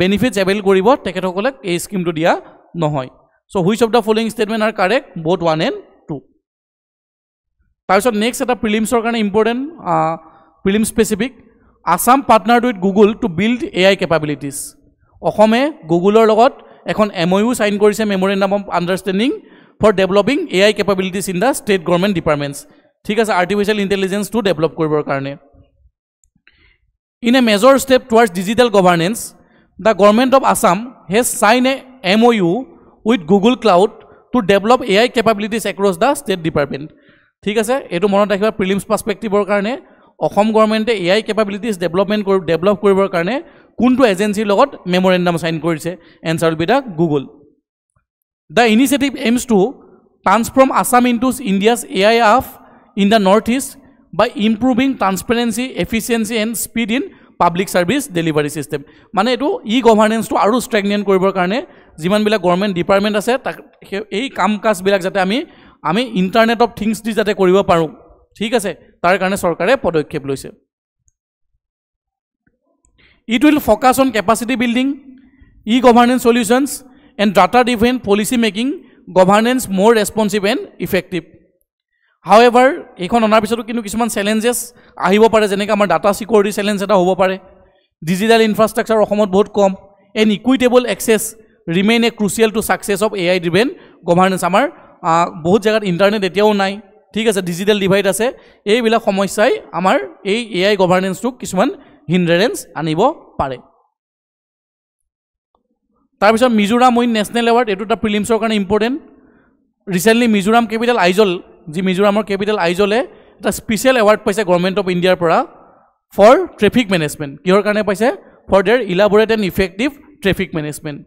benefits avail koribo tekethokolek ei scheme to dia nohoy so which of the following statement are correct both 1 and 2 tarpor next eta prelims or kane important prelim specific Assam partnered with Google to build AI capabilities অসমে গুগলৰ লগত এখন MOU sign কৰিছে memorandum of understanding for developing AI capabilities in the state government departments ঠিক আছে artificial intelligence to develop কৰিবৰ কাৰণে in a major step towards digital governance the government of Assam has sign a MOU with Google Cloud to develop AI capabilities across the state department ঠিক আছে এইটো মনত ৰাখিবা prelims পাৰ্সপেক্টিভৰ কাৰণে অসম গভৰ্ণমেণ্টে AI কেপাবিলিটিজ ডেভেলপ কৰিবৰ কাৰণে কোনটো এজেন্সিৰ লগত মেমোৰেন্ডাম সাইন কৰিছে answer will be the Google the initiative aims to transform Assam into India's AI hub in the north East by improving transparency efficiency and speed in public service delivery system মানে এইটো গভাৰ্নেন্সটো আৰু ষ্ট্ৰেংথেন কৰিবৰ কাৰণে যিমানবিলাক government department আছে তাক এই কাম কাজবিলাক যাতে আমি ইণ্টাৰনেট অফ থিংছ দি যাতে কৰিব পাৰোঁ ঠিক আছে তাৰ কাৰণে চৰকাৰে পদক্ষেপ লৈছে It will focus on capacity building, e-governance solutions, and data-driven policy making governance more responsive and effective. However, ekhon onar pisoto kintu kisuman challenges ahibo pare jeneka amar data security challenge eta hobo pare. Digital infrastructure ohomot bahut kom and equitable access remain a crucial to success of AI driven governance. Amar bahut jagat internet etiao nai. ঠিক আছে digital divide আছে এইবিলাক সমস্যাই আমাৰ এই AI governance two কিছুমান হিন্ডাৰেন্স আনিব পাৰে তাৰপিছত মিজোৰাম উইন নেশ্যনেল এৱাৰ্ড এটো এটা প্ৰিলিমছৰ কাৰণে important recently Mizoram capital Aizawl যি মিজোৰামৰ কেপিটেল আইজলে এটা স্পেশাল এৱাৰ্ড পাইছে গভৰ্ণমেণ্ট অফ ইণ্ডিয়াৰ পৰা ফৰ ট্ৰেফিক মেনেজমেণ্ট কিহৰ কাৰণে পাইছে for their elaborate and effective traffic management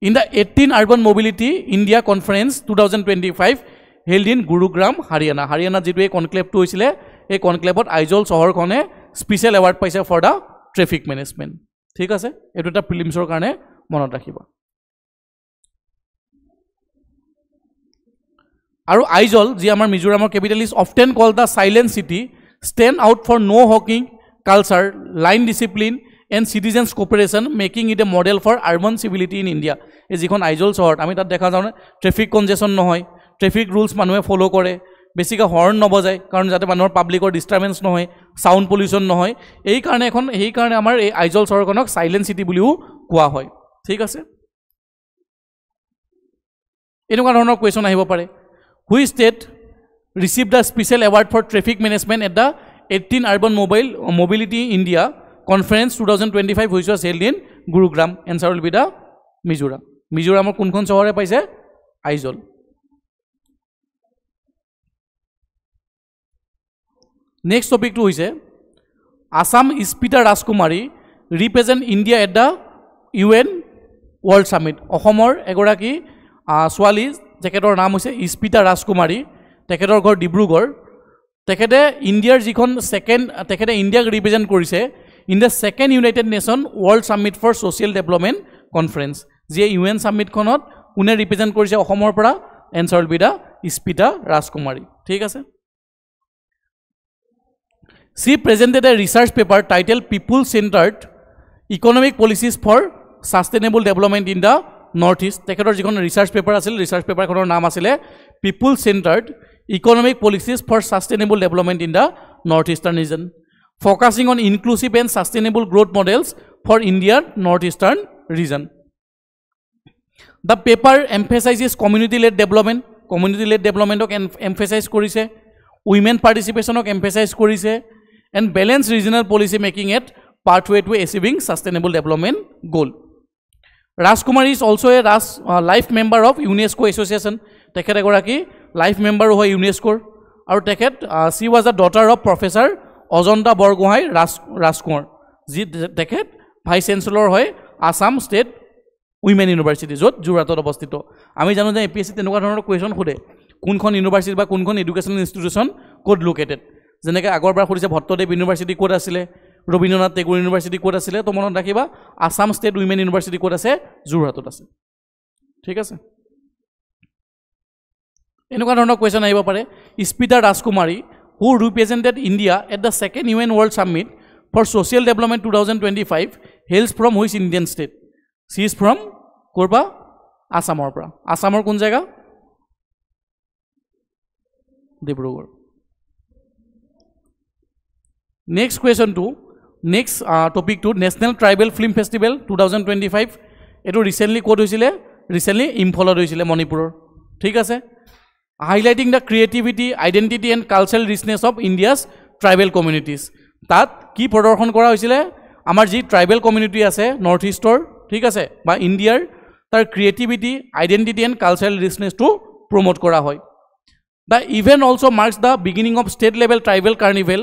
in the 18 urban mobility India conference 2025 held in Gurugram, Haryana. Haryana যেটো এই কনক্লেভটো হৈছিল এই কনক্লেভত আইজল চহৰখনে স্পেশাল এৱাৰ্ড পাইছে ফৰ দা ট্ৰেফিক মেনেজমেণ্ট ঠিক আছে এটো এটা প্ৰিলিমছৰ কাৰণে মনত ৰাখিবা আৰু আইজল যি আমাৰ মিজোৰামৰ capital is often called the silent city stand out for no honking culture, line discipline, and citizens cooperation, making it a model for urban civility in India. এই যিখন আইজল চহৰত আমি তাত দেখা যাওঁ ট্ৰেফিক কনজেশ্যন নহয়, ট্ৰেফিক ৰুলছ মানুহে ফ'ল' কৰে, বেছিকৈ হৰ্ণ নবজায় কাৰণ যাতে মানুহৰ পাব্লিকৰ ডিষ্টাৰ্বেঞ্চ নহয়, চাউণ্ড পলিউশ্যন নহয়। সেইকাৰণে আমাৰ এই আইজল চহৰখনক চাইলেণ্ট চিটি বুলিও কোৱা হয়। ঠিক আছে, এনেকুৱা ধৰণৰ কুৱেশ্যন আহিব পাৰে। Which state receive the special award for traffic management at the 18 Urban Mobility India Conference 2025 which was held in Gurugram? Answer will be the Mizoram. মিজোৰামৰ কোনখন চহৰে পাইছে? আইজল। নেক্সট টপিকটো হৈছে আসাম ইস্পিতা ৰাজকুমাৰী represent India at the UN world summit. অসমৰ এগৰাকী ছোৱালী, তেখেতৰ নাম হৈছে ইস্পিতা ৰাজকুমাৰী, তেখেতৰ ঘৰ ডিব্ৰুগড়। তেখেতে ইণ্ডিয়াৰ যিখন তেখেতে ইণ্ডিয়াক ৰিপ্ৰেজেণ্ট কৰিছে in the second United Nation World Summit for Social Development conference. যিয়ে UN ছামিটখনত কোনে ৰিপ্ৰেজেণ্ট কৰিছে অসমৰ পৰা? Answer will be the Ispita Rajkumari. ঠিক আছে। She presented a research paper titled People Centered Economic Policies for Sustainable Development in the Northeast. তেখেতৰ যিখন ৰিচাৰ্চ পেপাৰ আছিল, ৰিচাৰ্চ পেপাৰখনৰ নাম আছিলে People Centered Economic Policies for Sustainable Development in the Northeastern Region, focusing on inclusive and sustainable growth models for India's Northeastern region. The paper emphasizes community-led development, community-led development-ok emphasize কৰিছে, women participation-ok emphasize কৰিছে, and balanced regional policy making it pathway to achieving sustainable development goal. Rajkumari is also a life member of UNESCO Association. তেখেত এগৰাকী life মেম্বাৰো হয় ইউনেস্কোৰ, আৰু তেখেত she was a daughter of Professor Ajanta Borgohain ৰাজকোঁৱৰ, যি তেখেত vice চেঞ্চেলৰ হয় Assam state women university, য'ত যোৰহাটত অৱস্থিত। আমি জানো যে APSC তেনেকুৱা ধৰণৰ কুৱেশ্যন সোধে, কোনখন ইউনিভাৰ্চিটি বা কোনখন এডুকেশ্যনেল ইনষ্টিটিউশ্যন ক'ত লোকেটেড। যেনেকৈ আগৰবাৰ সুধিছে ভট্টদেৱ ইউনিভাৰ্চিটি ক'ত আছিলে, ৰবীন্দ্ৰনাথ টেগুৰ ইউনিভাৰ্চিটি ক'ত আছিলে, তো মনত ৰাখিবা আসাম ষ্টেট উইমেন ইউনিভাৰ্চিটি ক'ত আছে? যোৰহাটত আছে। ঠিক আছে, এনেকুৱা ধৰণৰ কুৱেশ্যন আহিব পাৰে। ইস্পিতা ৰাজকুমাৰী who represented India at the second UN World Summit for Social Development 2025 hails from which Indian state? She is from কৰবা? আসামৰ পৰা। আসামৰ কোন জেগা? ডিব্ৰুগড়। নেক্সট কুৱেশ্যনটো, নেক্সট টপিকটো নেশ্যনেল ট্ৰাইবেল ফিল্ম ফেষ্টিভেল 2025। এইটো ৰিচেণ্টলি ক'ত হৈছিলে? ৰিচেণ্টলি ইম্ফলত হৈছিলে, মণিপুৰৰ। ঠিক আছে। Highlighting the creativity, identity and cultural richness of India's tribal communities. তাত কি প্ৰদৰ্শন কৰা হৈছিলে? আমাৰ যি ট্ৰাইবেল কমিউনিটি আছে নৰ্থ ইষ্টৰ, ঠিক আছে, বা ইণ্ডিয়াৰ, তাৰ ক্ৰিয়েটিভিটি, আইডেণ্টিটি এণ্ড কালচাৰেল ৰিচনেছটো প্ৰমোট কৰা হয়। The event also' marks the beginning of state level tribal carnival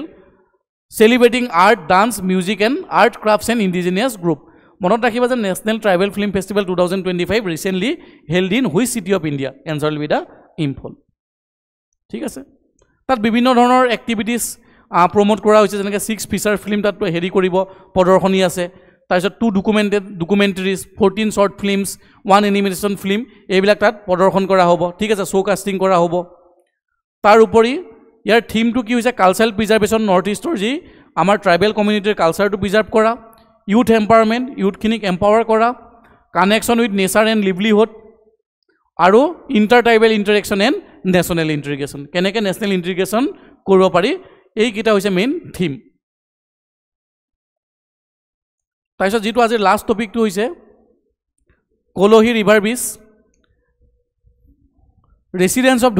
celebrating art, dance, music and art crafts and indigenous group. মনত ৰাখিবা যে national tribal film festival 2025 recently held in which city of India? Answer will be the Imphal. ঠিক আছে। তাত বিভিন্ন ধৰণৰ activities promote কৰা হৈছে, যেনেকৈ 6 ফিচাৰ ফিল্ম তাত হেৰি কৰিব, প্ৰদৰ্শনী আছে। তাৰপিছত 2 ডকুমেণ্টেৰিজ, 14 শ্বৰ্ট ফিল্মছ, 1 এনিমেশ্যন ফিল্ম, এইবিলাক তাত প্ৰদৰ্শন কৰা হ'ব। ঠিক আছে, শ্ব' কাষ্টিং কৰা হ'ব। তাৰ উপৰি ইয়াৰ থিমটো কি হৈছে? কালচাৰেল প্ৰিজাৰ্ভেশ্যন, নৰ্থ ইষ্টৰ যি আমাৰ ট্ৰাইবেল কমিউনিটিৰ কালচাৰটো প্ৰিজাৰ্ভ কৰা, ইউথ এম্পাৱাৰমেণ্ট, ইউথখিনিক এম্পাৱাৰ কৰা, connection with nature and livelihood, আৰু inter tribal interaction and national integration. কেনেকৈ নেশ্যনেল ইণ্টিগ্ৰেশ্যন কৰিব পাৰি, এইকেইটা হৈছে মেইন থিম। তাৰপিছত যিটো আজিৰ লাষ্ট টপিকটো হৈছে Kalahi river bridge, residents of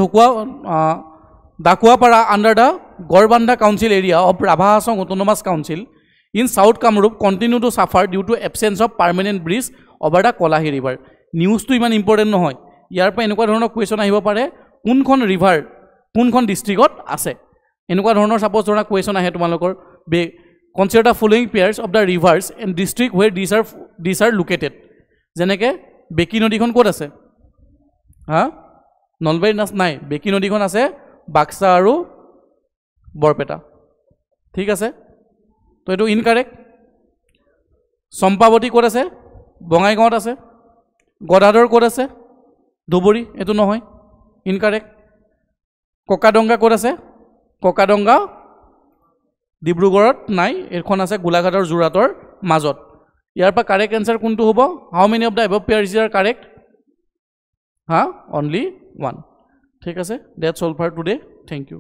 Dakuapara under the Gorbanda Council area of Rabha Hassan Autonomous Council in South Kamrup continue to suffer due to absence of permanent bridge over the Kolahi River. News to ইমান important নহয়। ইয়াৰ পৰা এনেকুৱা ধৰণৰ question আহিব পাৰে, কোনখন river কোনখন ডিষ্ট্ৰিক্টত আছে। এনেকুৱা ধৰণৰ ছাপ'জ ধৰা কুৱেশ্যন আহে তোমালোকৰ, consider the following pairs of the rivers and district where this are located. যেনেকৈ বেকী নদীখন ক'ত আছে? নলবাৰীত নাই, বেকী নদীখন আছে বাক্সা আৰু বৰপেটা। ঠিক আছে, তো এইটো ইনকাৰেক্ট। চম্পাৱতী ক'ত আছে? বঙাইগাঁৱত আছে। গদাধৰ ক'ত আছে? ধুবুৰী, এইটো নহয়, ইনকাৰেক্ট। ককাডংগা ক'ত আছে? ককাডংগা ডিব্ৰুগড়ত নাই, এইখন আছে গোলাঘাট আৰু যোৰহাটৰ মাজত। ইয়াৰ পৰা কাৰেক্ট এনচাৰ কোনটো হ'ব? How many of the above pair is correct? Only 1। ঠিক আছে, that's all for today. Thank U.